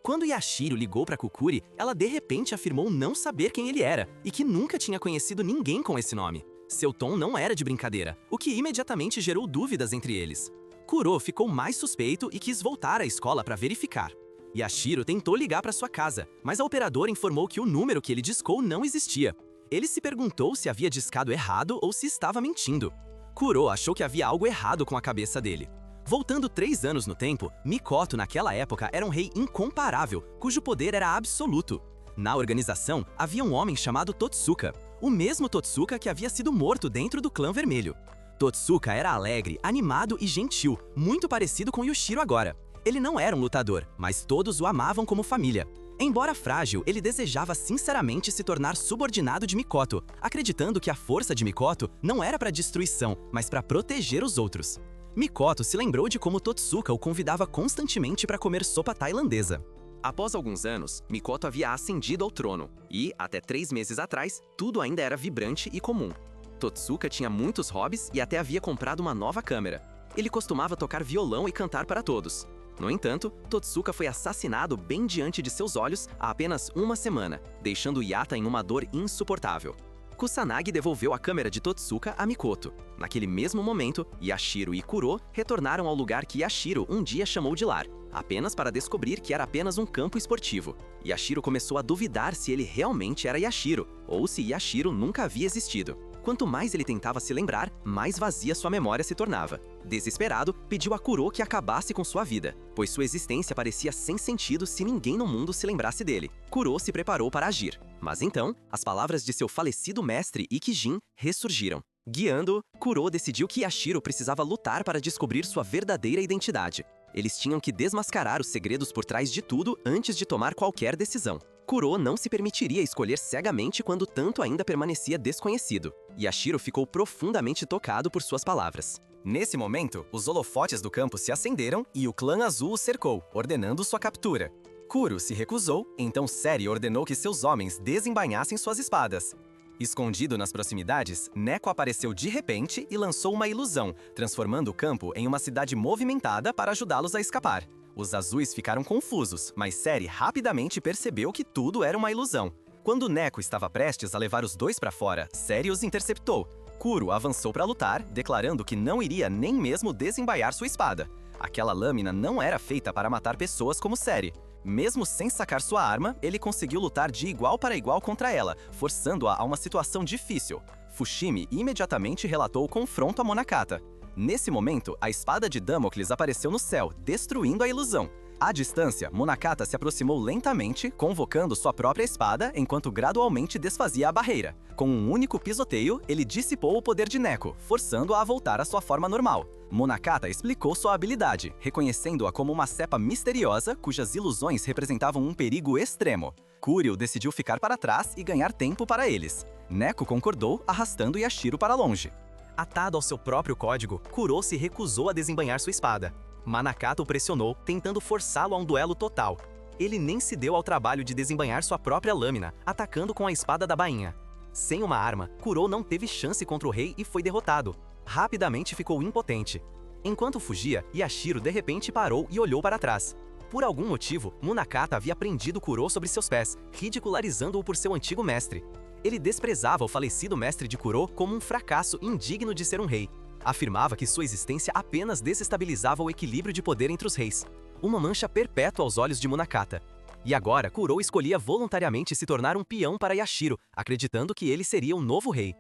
Quando Yashiro ligou para Kukuri, ela de repente afirmou não saber quem ele era e que nunca tinha conhecido ninguém com esse nome. Seu tom não era de brincadeira, o que imediatamente gerou dúvidas entre eles. Kuro ficou mais suspeito e quis voltar à escola para verificar. Yashiro tentou ligar para sua casa, mas a operadora informou que o número que ele discou não existia. Ele se perguntou se havia discado errado ou se estava mentindo. Kuro achou que havia algo errado com a cabeça dele. Voltando 3 anos no tempo, Mikoto naquela época era um rei incomparável, cujo poder era absoluto. Na organização, havia um homem chamado Totsuka, o mesmo Totsuka que havia sido morto dentro do clã vermelho. Totsuka era alegre, animado e gentil, muito parecido com Yushiro agora. Ele não era um lutador, mas todos o amavam como família. Embora frágil, ele desejava sinceramente se tornar subordinado de Mikoto, acreditando que a força de Mikoto não era para destruição, mas para proteger os outros. Mikoto se lembrou de como Totsuka o convidava constantemente para comer sopa tailandesa. Após alguns anos, Mikoto havia ascendido ao trono, e, até 3 meses atrás, tudo ainda era vibrante e comum. Totsuka tinha muitos hobbies e até havia comprado uma nova câmera. Ele costumava tocar violão e cantar para todos. No entanto, Totsuka foi assassinado bem diante de seus olhos há apenas uma semana, deixando Yata em uma dor insuportável. Kusanagi devolveu a câmera de Totsuka a Mikoto. Naquele mesmo momento, Yashiro e Kuro retornaram ao lugar que Yashiro um dia chamou de lar, apenas para descobrir que era apenas um campo esportivo. Yashiro começou a duvidar se ele realmente era Yashiro, ou se Yashiro nunca havia existido. Quanto mais ele tentava se lembrar, mais vazia sua memória se tornava. Desesperado, pediu a Kuro que acabasse com sua vida, pois sua existência parecia sem sentido se ninguém no mundo se lembrasse dele. Kuro se preparou para agir. Mas então, as palavras de seu falecido mestre Ikijin ressurgiram. Guiando-o, Kuro decidiu que Yashiro precisava lutar para descobrir sua verdadeira identidade. Eles tinham que desmascarar os segredos por trás de tudo antes de tomar qualquer decisão. Kuro não se permitiria escolher cegamente quando tanto ainda permanecia desconhecido. Yashiro ficou profundamente tocado por suas palavras. Nesse momento, os holofotes do campo se acenderam e o clã azul o cercou, ordenando sua captura. Kuro se recusou, então Seri ordenou que seus homens desembainhassem suas espadas. Escondido nas proximidades, Neko apareceu de repente e lançou uma ilusão, transformando o campo em uma cidade movimentada para ajudá-los a escapar. Os azuis ficaram confusos, mas Seri rapidamente percebeu que tudo era uma ilusão. Quando Neko estava prestes a levar os dois para fora, Seri os interceptou. Kuro avançou para lutar, declarando que não iria nem mesmo desembaiar sua espada. Aquela lâmina não era feita para matar pessoas como Seri. Mesmo sem sacar sua arma, ele conseguiu lutar de igual para igual contra ela, forçando-a a uma situação difícil. Fushimi imediatamente relatou o confronto a Monakata. Nesse momento, a espada de Damocles apareceu no céu, destruindo a ilusão. À distância, Monakata se aproximou lentamente, convocando sua própria espada, enquanto gradualmente desfazia a barreira. Com um único pisoteio, ele dissipou o poder de Neko, forçando-a a voltar à sua forma normal. Monakata explicou sua habilidade, reconhecendo-a como uma cepa misteriosa cujas ilusões representavam um perigo extremo. Kuryu decidiu ficar para trás e ganhar tempo para eles. Neko concordou, arrastando Yashiro para longe. Atado ao seu próprio código, Kuro se recusou a desembainhar sua espada. Manakata o pressionou, tentando forçá-lo a um duelo total. Ele nem se deu ao trabalho de desembainhar sua própria lâmina, atacando com a espada da bainha. Sem uma arma, Kuro não teve chance contra o rei e foi derrotado. Rapidamente ficou impotente. Enquanto fugia, Yashiro de repente parou e olhou para trás. Por algum motivo, Munakata havia prendido Kuro sobre seus pés, ridicularizando-o por seu antigo mestre. Ele desprezava o falecido mestre de Kuro como um fracasso indigno de ser um rei. Afirmava que sua existência apenas desestabilizava o equilíbrio de poder entre os reis. Uma mancha perpétua aos olhos de Munakata. E agora, Kuro escolhia voluntariamente se tornar um peão para Yashiro, acreditando que ele seria o novo rei.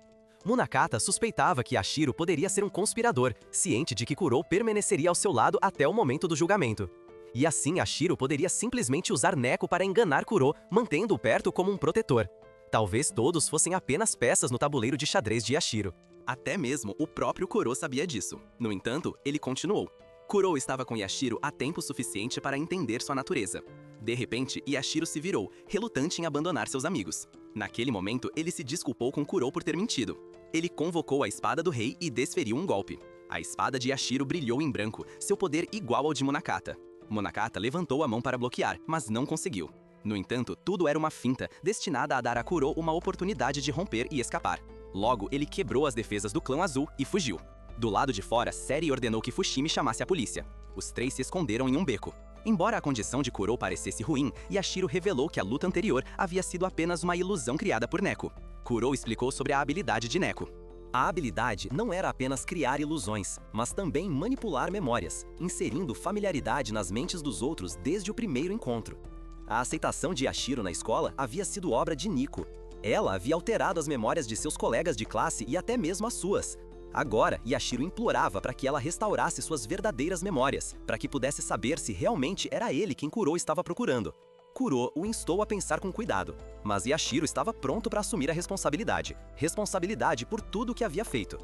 Munakata suspeitava que Yashiro poderia ser um conspirador, ciente de que Kuro permaneceria ao seu lado até o momento do julgamento. E assim Yashiro poderia simplesmente usar Neko para enganar Kuro, mantendo-o perto como um protetor. Talvez todos fossem apenas peças no tabuleiro de xadrez de Yashiro. Até mesmo o próprio Kuro sabia disso. No entanto, ele continuou. Kuro estava com Yashiro há tempo suficiente para entender sua natureza. De repente, Yashiro se virou, relutante em abandonar seus amigos. Naquele momento, ele se desculpou com Kuro por ter mentido. Ele convocou a espada do rei e desferiu um golpe. A espada de Yashiro brilhou em branco, seu poder igual ao de Munakata. Monakata levantou a mão para bloquear, mas não conseguiu. No entanto, tudo era uma finta, destinada a dar a Kuro uma oportunidade de romper e escapar. Logo, ele quebrou as defesas do clã azul e fugiu. Do lado de fora, Seri ordenou que Fushimi chamasse a polícia. Os três se esconderam em um beco. Embora a condição de Kuro parecesse ruim, Yashiro revelou que a luta anterior havia sido apenas uma ilusão criada por Neko. Kuro explicou sobre a habilidade de Neko. A habilidade não era apenas criar ilusões, mas também manipular memórias, inserindo familiaridade nas mentes dos outros desde o primeiro encontro. A aceitação de Yashiro na escola havia sido obra de Nico. Ela havia alterado as memórias de seus colegas de classe e até mesmo as suas. Agora, Yashiro implorava para que ela restaurasse suas verdadeiras memórias, para que pudesse saber se realmente era ele quem Kuro estava procurando. Kuro o instou a pensar com cuidado, mas Yashiro estava pronto para assumir a responsabilidade por tudo o que havia feito.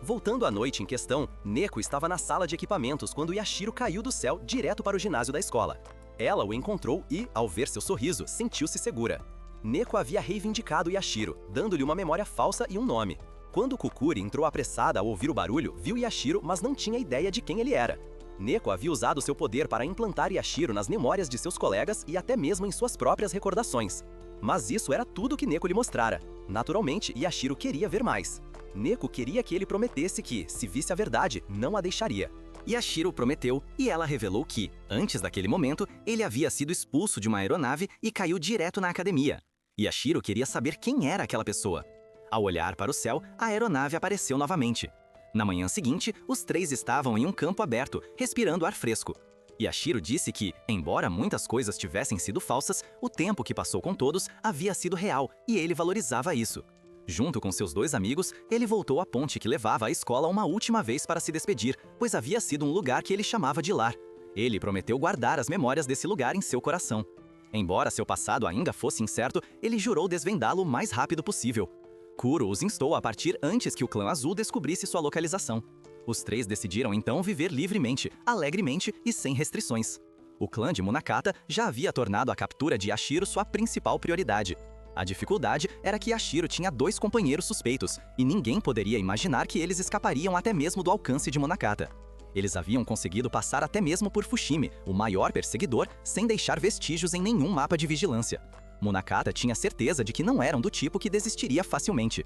Voltando à noite em questão, Neko estava na sala de equipamentos quando Yashiro caiu do céu direto para o ginásio da escola. Ela o encontrou e, ao ver seu sorriso, sentiu-se segura. Neko havia reivindicado Yashiro, dando-lhe uma memória falsa e um nome. Quando Kukuri entrou apressada ao ouvir o barulho, viu Yashiro, mas não tinha ideia de quem ele era. Neko havia usado seu poder para implantar Yashiro nas memórias de seus colegas e até mesmo em suas próprias recordações. Mas isso era tudo que Neko lhe mostrara. Naturalmente, Yashiro queria ver mais. Neko queria que ele prometesse que, se visse a verdade, não a deixaria. Yashiro prometeu e ela revelou que, antes daquele momento, ele havia sido expulso de uma aeronave e caiu direto na academia. Yashiro queria saber quem era aquela pessoa. Ao olhar para o céu, a aeronave apareceu novamente. Na manhã seguinte, os três estavam em um campo aberto, respirando ar fresco. Yashiro disse que, embora muitas coisas tivessem sido falsas, o tempo que passou com todos havia sido real e ele valorizava isso. Junto com seus dois amigos, ele voltou à ponte que levava à escola uma última vez para se despedir, pois havia sido um lugar que ele chamava de lar. Ele prometeu guardar as memórias desse lugar em seu coração. Embora seu passado ainda fosse incerto, ele jurou desvendá-lo o mais rápido possível. Kuro os instou a partir antes que o clã azul descobrisse sua localização. Os três decidiram então viver livremente, alegremente e sem restrições. O clã de Munakata já havia tornado a captura de Yashiro sua principal prioridade. A dificuldade era que Yashiro tinha dois companheiros suspeitos, e ninguém poderia imaginar que eles escapariam até mesmo do alcance de Munakata. Eles haviam conseguido passar até mesmo por Fushimi, o maior perseguidor, sem deixar vestígios em nenhum mapa de vigilância. Munakata tinha certeza de que não eram do tipo que desistiria facilmente.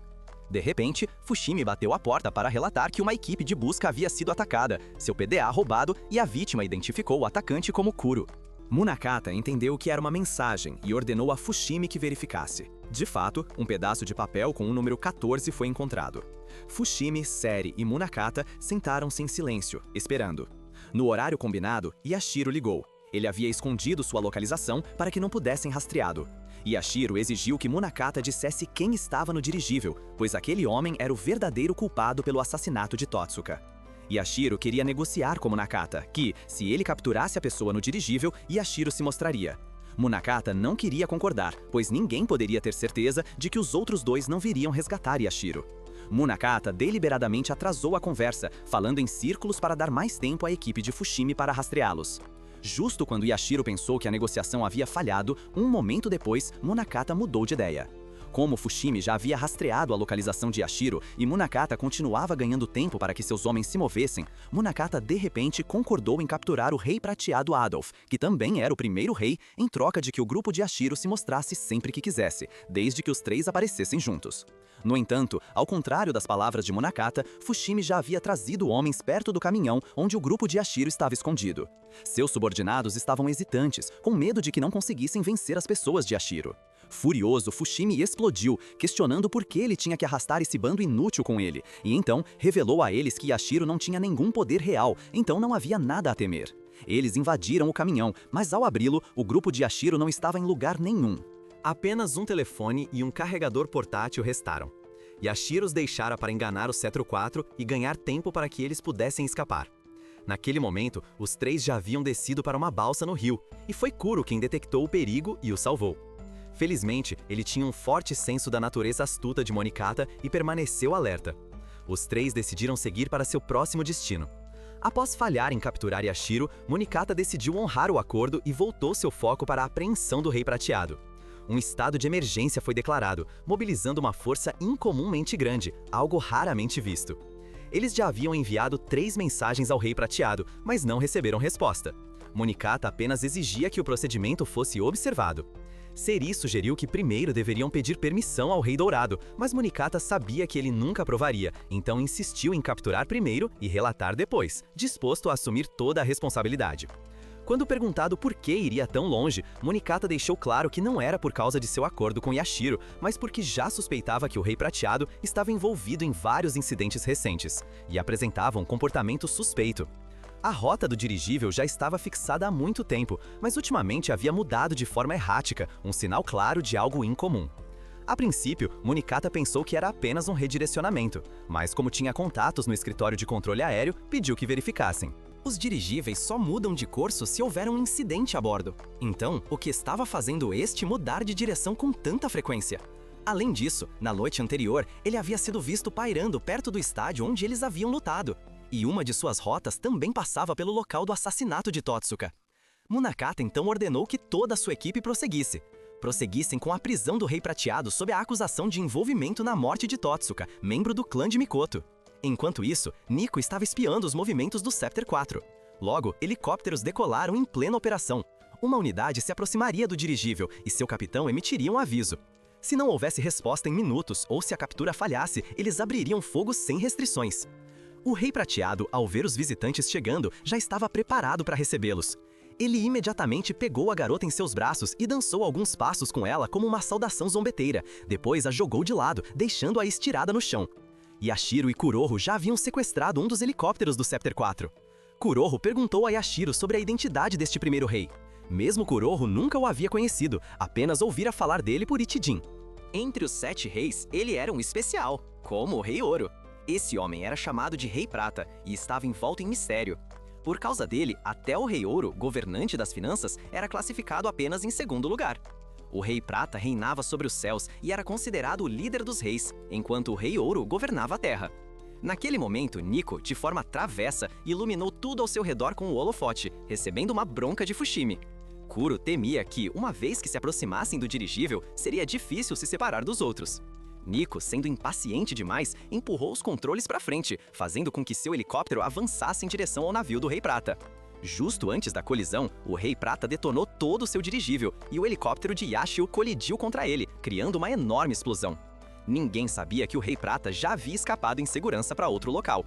De repente, Fushimi bateu a porta para relatar que uma equipe de busca havia sido atacada, seu PDA roubado e a vítima identificou o atacante como Kuro. Munakata entendeu que era uma mensagem e ordenou a Fushimi que verificasse. De fato, um pedaço de papel com o número 14 foi encontrado. Fushimi, Seri e Munakata sentaram-se em silêncio, esperando. No horário combinado, Yashiro ligou. Ele havia escondido sua localização para que não pudessem rastreá-lo. Yashiro exigiu que Munakata dissesse quem estava no dirigível, pois aquele homem era o verdadeiro culpado pelo assassinato de Totsuka. Yashiro queria negociar com Munakata, que, se ele capturasse a pessoa no dirigível, Yashiro se mostraria. Munakata não queria concordar, pois ninguém poderia ter certeza de que os outros dois não viriam resgatar Yashiro. Munakata deliberadamente atrasou a conversa, falando em círculos para dar mais tempo à equipe de Fushimi para rastreá-los. Justo quando Yashiro pensou que a negociação havia falhado, um momento depois, Munakata mudou de ideia. Como Fushimi já havia rastreado a localização de Yashiro e Munakata continuava ganhando tempo para que seus homens se movessem, Munakata de repente concordou em capturar o Rei Prateado Adolf, que também era o primeiro rei, em troca de que o grupo de Yashiro se mostrasse sempre que quisesse, desde que os três aparecessem juntos. No entanto, ao contrário das palavras de Munakata, Fushimi já havia trazido homens perto do caminhão onde o grupo de Yashiro estava escondido. Seus subordinados estavam hesitantes, com medo de que não conseguissem vencer as pessoas de Yashiro. Furioso, Fushimi explodiu, questionando por que ele tinha que arrastar esse bando inútil com ele, e então revelou a eles que Yashiro não tinha nenhum poder real, então não havia nada a temer. Eles invadiram o caminhão, mas ao abri-lo, o grupo de Yashiro não estava em lugar nenhum. Apenas um telefone e um carregador portátil restaram. Yashiro os deixara para enganar o Cetro 4 e ganhar tempo para que eles pudessem escapar. Naquele momento, os três já haviam descido para uma balsa no rio, e foi Kuro quem detectou o perigo e o salvou. Felizmente, ele tinha um forte senso da natureza astuta de Munakata e permaneceu alerta. Os três decidiram seguir para seu próximo destino. Após falhar em capturar Yashiro, Munakata decidiu honrar o acordo e voltou seu foco para a apreensão do Rei Prateado. Um estado de emergência foi declarado, mobilizando uma força incomumente grande, algo raramente visto. Eles já haviam enviado 3 mensagens ao Rei Prateado, mas não receberam resposta. Munakata apenas exigia que o procedimento fosse observado. Seri sugeriu que primeiro deveriam pedir permissão ao Rei Dourado, mas Munakata sabia que ele nunca aprovaria, então insistiu em capturar primeiro e relatar depois, disposto a assumir toda a responsabilidade. Quando perguntado por que iria tão longe, Munakata deixou claro que não era por causa de seu acordo com Yashiro, mas porque já suspeitava que o Rei Prateado estava envolvido em vários incidentes recentes, e apresentava um comportamento suspeito. A rota do dirigível já estava fixada há muito tempo, mas ultimamente havia mudado de forma errática, um sinal claro de algo incomum. A princípio, Munakata pensou que era apenas um redirecionamento, mas como tinha contatos no escritório de controle aéreo, pediu que verificassem. Os dirigíveis só mudam de curso se houver um incidente a bordo. Então, o que estava fazendo este mudar de direção com tanta frequência? Além disso, na noite anterior, ele havia sido visto pairando perto do estádio onde eles haviam lutado. E uma de suas rotas também passava pelo local do assassinato de Totsuka. Munakata então ordenou que toda a sua equipe prosseguissem com a prisão do Rei Prateado sob a acusação de envolvimento na morte de Totsuka, membro do clã de Mikoto. Enquanto isso, Nico estava espiando os movimentos do Scepter 4. Logo, helicópteros decolaram em plena operação. Uma unidade se aproximaria do dirigível e seu capitão emitiria um aviso. Se não houvesse resposta em minutos ou se a captura falhasse, eles abririam fogo sem restrições. O Rei Prateado, ao ver os visitantes chegando, já estava preparado para recebê-los. Ele imediatamente pegou a garota em seus braços e dançou alguns passos com ela como uma saudação zombeteira. Depois a jogou de lado, deixando-a estirada no chão. Yashiro e Kuroho já haviam sequestrado um dos helicópteros do Scepter 4. Kuroho perguntou a Yashiro sobre a identidade deste primeiro rei. Mesmo Kuroho nunca o havia conhecido, apenas ouvira falar dele por Ichijin. Entre os 7 reis, ele era um especial, como o Rei Ouro. Esse homem era chamado de Rei Prata e estava envolto em mistério. Por causa dele, até o Rei Ouro, governante das finanças, era classificado apenas em segundo lugar. O Rei Prata reinava sobre os céus e era considerado o líder dos reis, enquanto o Rei Ouro governava a terra. Naquele momento, Nico, de forma travessa, iluminou tudo ao seu redor com o holofote, recebendo uma bronca de Fushimi. Kuro temia que, uma vez que se aproximassem do dirigível, seria difícil se separar dos outros. Nico, sendo impaciente demais, empurrou os controles para frente, fazendo com que seu helicóptero avançasse em direção ao navio do Rei Prata. Justo antes da colisão, o Rei Prata detonou todo o seu dirigível e o helicóptero de Yashio colidiu contra ele, criando uma enorme explosão. Ninguém sabia que o Rei Prata já havia escapado em segurança para outro local.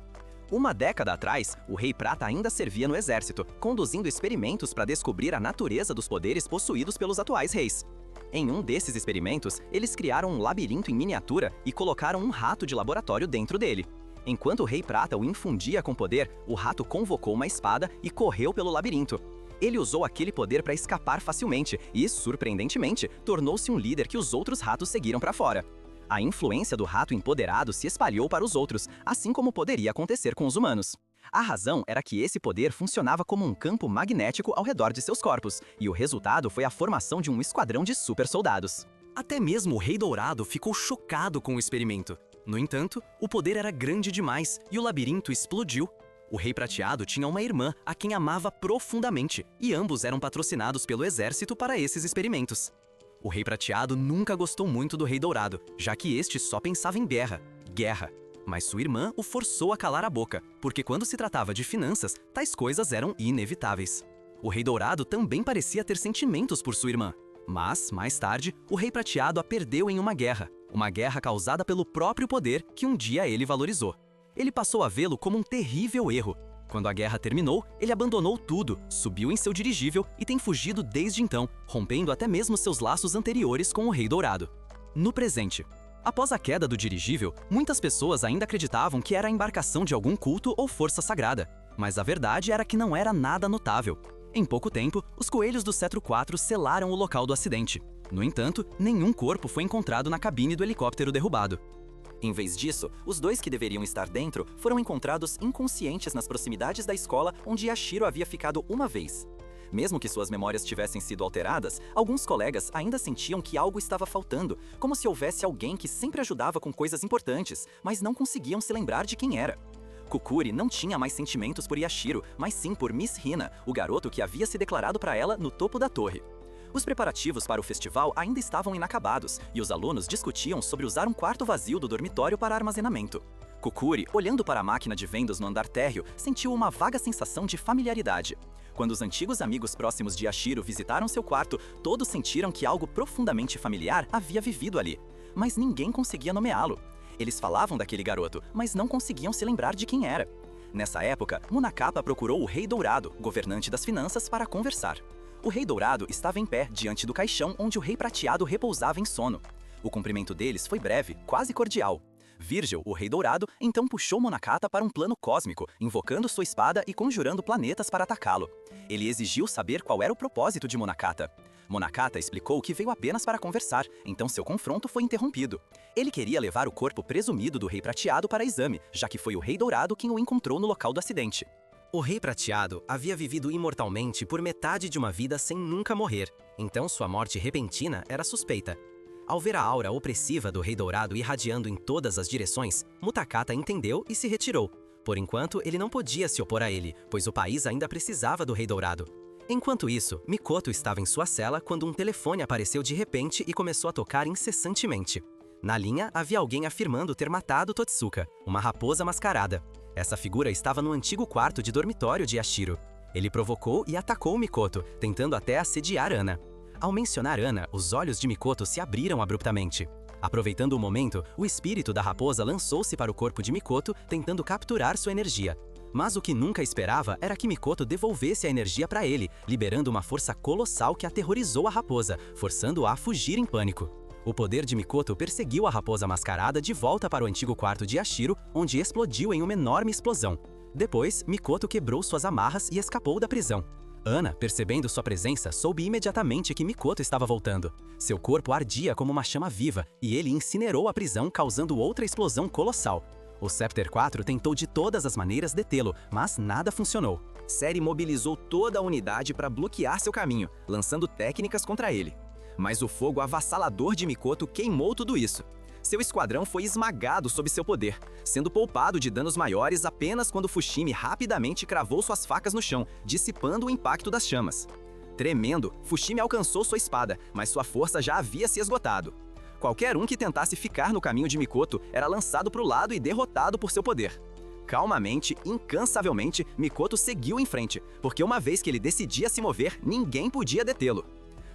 Uma década atrás, o Rei Prata ainda servia no exército, conduzindo experimentos para descobrir a natureza dos poderes possuídos pelos atuais reis. Em um desses experimentos, eles criaram um labirinto em miniatura e colocaram um rato de laboratório dentro dele. Enquanto o Rei Prata o infundia com poder, o rato convocou uma espada e correu pelo labirinto. Ele usou aquele poder para escapar facilmente e, surpreendentemente, tornou-se um líder que os outros ratos seguiram para fora. A influência do rato empoderado se espalhou para os outros, assim como poderia acontecer com os humanos. A razão era que esse poder funcionava como um campo magnético ao redor de seus corpos, e o resultado foi a formação de um esquadrão de super soldados. Até mesmo o Rei Dourado ficou chocado com o experimento. No entanto, o poder era grande demais e o labirinto explodiu. O Rei Prateado tinha uma irmã a quem amava profundamente, e ambos eram patrocinados pelo exército para esses experimentos. O Rei Prateado nunca gostou muito do Rei Dourado, já que este só pensava em guerra. Mas sua irmã o forçou a calar a boca, porque quando se tratava de finanças, tais coisas eram inevitáveis. O Rei Dourado também parecia ter sentimentos por sua irmã. Mas, mais tarde, o Rei Prateado a perdeu em uma guerra causada pelo próprio poder que um dia ele valorizou. Ele passou a vê-lo como um terrível erro. Quando a guerra terminou, ele abandonou tudo, subiu em seu dirigível e tem fugido desde então, rompendo até mesmo seus laços anteriores com o Rei Dourado. No presente, após a queda do dirigível, muitas pessoas ainda acreditavam que era a embarcação de algum culto ou força sagrada, mas a verdade era que não era nada notável. Em pouco tempo, os coelhos do Cetro 4 selaram o local do acidente. No entanto, nenhum corpo foi encontrado na cabine do helicóptero derrubado. Em vez disso, os 2 que deveriam estar dentro foram encontrados inconscientes nas proximidades da escola onde Yashiro havia ficado uma vez. Mesmo que suas memórias tivessem sido alteradas, alguns colegas ainda sentiam que algo estava faltando, como se houvesse alguém que sempre ajudava com coisas importantes, mas não conseguiam se lembrar de quem era. Kukuri não tinha mais sentimentos por Yashiro, mas sim por Miss Hina, o garoto que havia se declarado para ela no topo da torre. Os preparativos para o festival ainda estavam inacabados, e os alunos discutiam sobre usar um quarto vazio do dormitório para armazenamento. Kukuri, olhando para a máquina de vendas no andar térreo, sentiu uma vaga sensação de familiaridade. Quando os antigos amigos próximos de Yashiro visitaram seu quarto, todos sentiram que algo profundamente familiar havia vivido ali. Mas ninguém conseguia nomeá-lo. Eles falavam daquele garoto, mas não conseguiam se lembrar de quem era. Nessa época, Munakata procurou o Rei Dourado, governante das finanças, para conversar. O Rei Dourado estava em pé diante do caixão onde o Rei Prateado repousava em sono. O cumprimento deles foi breve, quase cordial. Virgil, o Rei Dourado, então puxou Munakata para um plano cósmico, invocando sua espada e conjurando planetas para atacá-lo. Ele exigiu saber qual era o propósito de Munakata. Munakata explicou que veio apenas para conversar, então seu confronto foi interrompido. Ele queria levar o corpo presumido do Rei Prateado para exame, já que foi o Rei Dourado quem o encontrou no local do acidente. O Rei Prateado havia vivido imortalmente por metade de uma vida sem nunca morrer, então sua morte repentina era suspeita. Ao ver a aura opressiva do Rei Dourado irradiando em todas as direções, Mutakata entendeu e se retirou. Por enquanto, ele não podia se opor a ele, pois o país ainda precisava do Rei Dourado. Enquanto isso, Mikoto estava em sua cela quando um telefone apareceu de repente e começou a tocar incessantemente. Na linha, havia alguém afirmando ter matado Totsuka, uma raposa mascarada. Essa figura estava no antigo quarto de dormitório de Yashiro. Ele provocou e atacou Mikoto, tentando até assediar Ana. Ao mencionar Ana, os olhos de Mikoto se abriram abruptamente. Aproveitando o momento, o espírito da raposa lançou-se para o corpo de Mikoto, tentando capturar sua energia. Mas o que nunca esperava era que Mikoto devolvesse a energia para ele, liberando uma força colossal que aterrorizou a raposa, forçando-a a fugir em pânico. O poder de Mikoto perseguiu a raposa mascarada de volta para o antigo quarto de Yashiro, onde explodiu em uma enorme explosão. Depois, Mikoto quebrou suas amarras e escapou da prisão. Ana, percebendo sua presença, soube imediatamente que Mikoto estava voltando. Seu corpo ardia como uma chama viva, e ele incinerou a prisão, causando outra explosão colossal. O Scepter 4 tentou de todas as maneiras detê-lo, mas nada funcionou. Seri mobilizou toda a unidade para bloquear seu caminho, lançando técnicas contra ele. Mas o fogo avassalador de Mikoto queimou tudo isso. Seu esquadrão foi esmagado sob seu poder, sendo poupado de danos maiores apenas quando Fushimi rapidamente cravou suas facas no chão, dissipando o impacto das chamas. Tremendo, Fushimi alcançou sua espada, mas sua força já havia se esgotado. Qualquer um que tentasse ficar no caminho de Mikoto era lançado para o lado e derrotado por seu poder. Calmamente, incansavelmente, Mikoto seguiu em frente, porque uma vez que ele decidia se mover, ninguém podia detê-lo.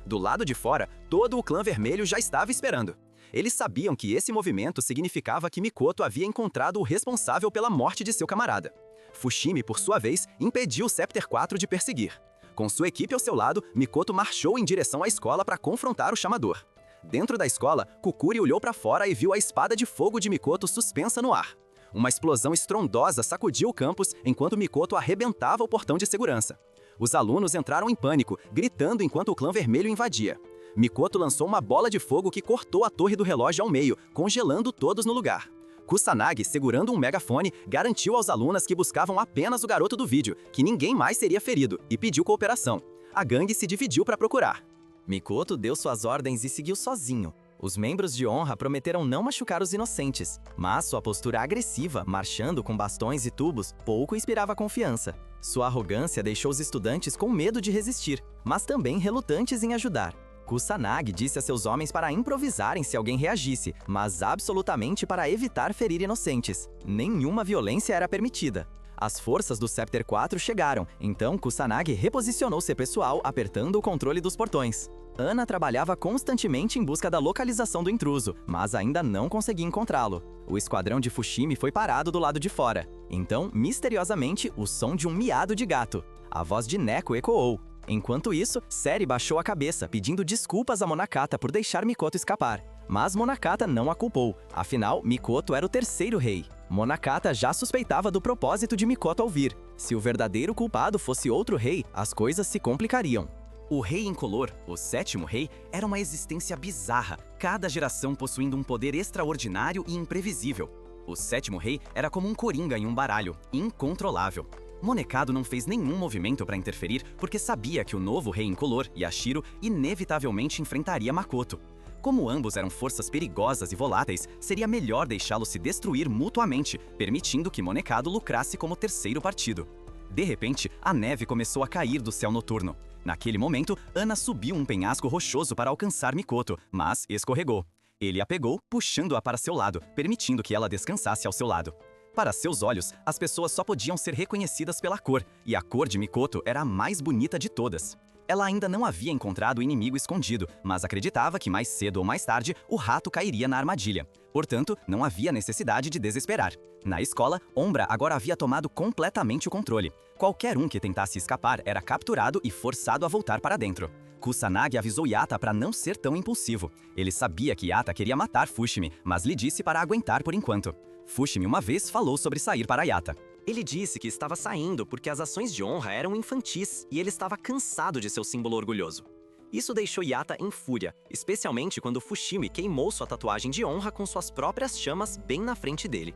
Do lado de fora, todo o clã vermelho já estava esperando. Eles sabiam que esse movimento significava que Mikoto havia encontrado o responsável pela morte de seu camarada. Fushimi, por sua vez, impediu o Scepter 4 de perseguir. Com sua equipe ao seu lado, Mikoto marchou em direção à escola para confrontar o chamador. Dentro da escola, Kukuri olhou para fora e viu a espada de fogo de Mikoto suspensa no ar. Uma explosão estrondosa sacudiu o campus enquanto Mikoto arrebentava o portão de segurança. Os alunos entraram em pânico, gritando enquanto o clã vermelho invadia. Mikoto lançou uma bola de fogo que cortou a torre do relógio ao meio, congelando todos no lugar. Kusanagi, segurando um megafone, garantiu aos alunos que buscavam apenas o garoto do vídeo, que ninguém mais seria ferido, e pediu cooperação. A gangue se dividiu para procurar. Mikoto deu suas ordens e seguiu sozinho. Os membros de honra prometeram não machucar os inocentes, mas sua postura agressiva, marchando com bastões e tubos, pouco inspirava confiança. Sua arrogância deixou os estudantes com medo de resistir, mas também relutantes em ajudar. Kusanagi disse a seus homens para improvisarem se alguém reagisse, mas absolutamente para evitar ferir inocentes. Nenhuma violência era permitida. As forças do Scepter 4 chegaram, então Kusanagi reposicionou seu pessoal, apertando o controle dos portões. Ana trabalhava constantemente em busca da localização do intruso, mas ainda não conseguia encontrá-lo. O esquadrão de Fushimi foi parado do lado de fora. Então, misteriosamente, o som de um miado de gato. A voz de Neko ecoou. Enquanto isso, Seri baixou a cabeça, pedindo desculpas a Monakata por deixar Mikoto escapar. Mas Monakata não a culpou, afinal, Mikoto era o terceiro rei. Monakata já suspeitava do propósito de Mikoto ao vir. Se o verdadeiro culpado fosse outro rei, as coisas se complicariam. O rei incolor, o sétimo rei, era uma existência bizarra, cada geração possuindo um poder extraordinário e imprevisível. O sétimo rei era como um coringa em um baralho, incontrolável. Monekado não fez nenhum movimento para interferir porque sabia que o novo rei incolor, Yashiro, inevitavelmente enfrentaria Makoto. Como ambos eram forças perigosas e voláteis, seria melhor deixá-los se destruir mutuamente, permitindo que Monekado lucrasse como terceiro partido. De repente, a neve começou a cair do céu noturno. Naquele momento, Ana subiu um penhasco rochoso para alcançar Mikoto, mas escorregou. Ele a pegou, puxando-a para seu lado, permitindo que ela descansasse ao seu lado. Para seus olhos, as pessoas só podiam ser reconhecidas pela cor, e a cor de Mikoto era a mais bonita de todas. Ela ainda não havia encontrado o inimigo escondido, mas acreditava que mais cedo ou mais tarde o rato cairia na armadilha. Portanto, não havia necessidade de desesperar. Na escola, Ombra agora havia tomado completamente o controle. Qualquer um que tentasse escapar era capturado e forçado a voltar para dentro. Kusanagi avisou Yata para não ser tão impulsivo. Ele sabia que Yata queria matar Fushimi, mas lhe disse para aguentar por enquanto. Fushimi uma vez falou sobre sair para Yata. Ele disse que estava saindo porque as ações de honra eram infantis e ele estava cansado de seu símbolo orgulhoso. Isso deixou Yata em fúria, especialmente quando Fushimi queimou sua tatuagem de honra com suas próprias chamas bem na frente dele.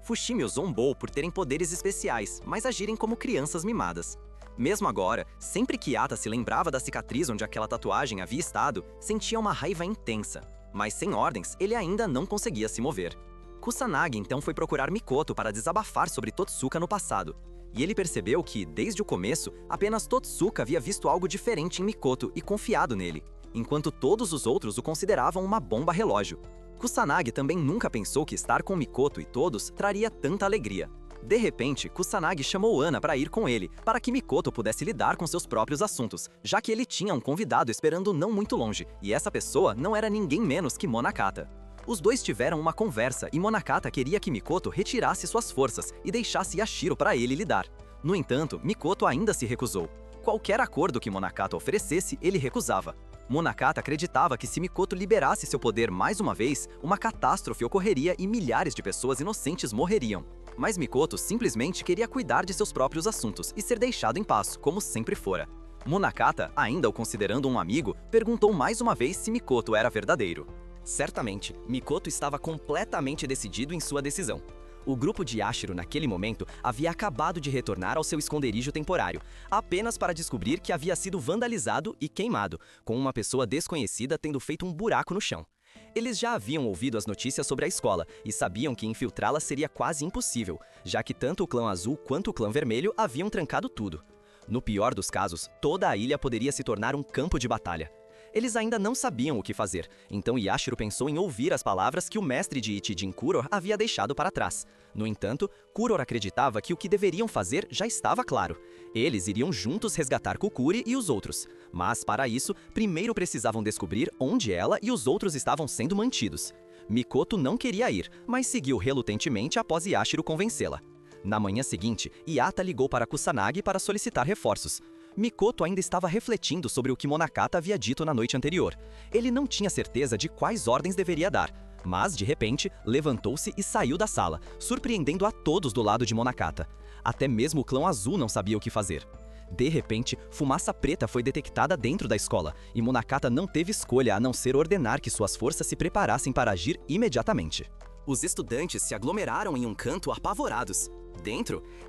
Fushimi o zombou por terem poderes especiais, mas agirem como crianças mimadas. Mesmo agora, sempre que Yata se lembrava da cicatriz onde aquela tatuagem havia estado, sentia uma raiva intensa. Mas sem ordens, ele ainda não conseguia se mover. Kusanagi então foi procurar Mikoto para desabafar sobre Totsuka no passado. E ele percebeu que, desde o começo, apenas Totsuka havia visto algo diferente em Mikoto e confiado nele, enquanto todos os outros o consideravam uma bomba relógio. Kusanagi também nunca pensou que estar com Mikoto e todos traria tanta alegria. De repente, Kusanagi chamou Ana para ir com ele, para que Mikoto pudesse lidar com seus próprios assuntos, já que ele tinha um convidado esperando não muito longe, e essa pessoa não era ninguém menos que Monakata. Os dois tiveram uma conversa e Monakata queria que Mikoto retirasse suas forças e deixasse Yashiro para ele lidar. No entanto, Mikoto ainda se recusou. Qualquer acordo que Monakata oferecesse, ele recusava. Monakata acreditava que se Mikoto liberasse seu poder mais uma vez, uma catástrofe ocorreria e milhares de pessoas inocentes morreriam. Mas Mikoto simplesmente queria cuidar de seus próprios assuntos e ser deixado em paz, como sempre fora. Monakata, ainda o considerando um amigo, perguntou mais uma vez se Mikoto era verdadeiro. Certamente, Mikoto estava completamente decidido em sua decisão. O grupo de Yashiro naquele momento havia acabado de retornar ao seu esconderijo temporário, apenas para descobrir que havia sido vandalizado e queimado, com uma pessoa desconhecida tendo feito um buraco no chão. Eles já haviam ouvido as notícias sobre a escola e sabiam que infiltrá-la seria quase impossível, já que tanto o clã azul quanto o clã vermelho haviam trancado tudo. No pior dos casos, toda a ilha poderia se tornar um campo de batalha. Eles ainda não sabiam o que fazer, então Yashiro pensou em ouvir as palavras que o mestre de Ichijin Kuror havia deixado para trás. No entanto, Kuror acreditava que o que deveriam fazer já estava claro. Eles iriam juntos resgatar Kukuri e os outros, mas para isso, primeiro precisavam descobrir onde ela e os outros estavam sendo mantidos. Mikoto não queria ir, mas seguiu relutantemente após Yashiro convencê-la. Na manhã seguinte, Iata ligou para Kusanagi para solicitar reforços. Mikoto ainda estava refletindo sobre o que Monakata havia dito na noite anterior. Ele não tinha certeza de quais ordens deveria dar, mas, de repente, levantou-se e saiu da sala, surpreendendo a todos do lado de Monakata. Até mesmo o clã azul não sabia o que fazer. De repente, fumaça preta foi detectada dentro da escola, e Monakata não teve escolha a não ser ordenar que suas forças se preparassem para agir imediatamente. Os estudantes se aglomeraram em um canto apavorados.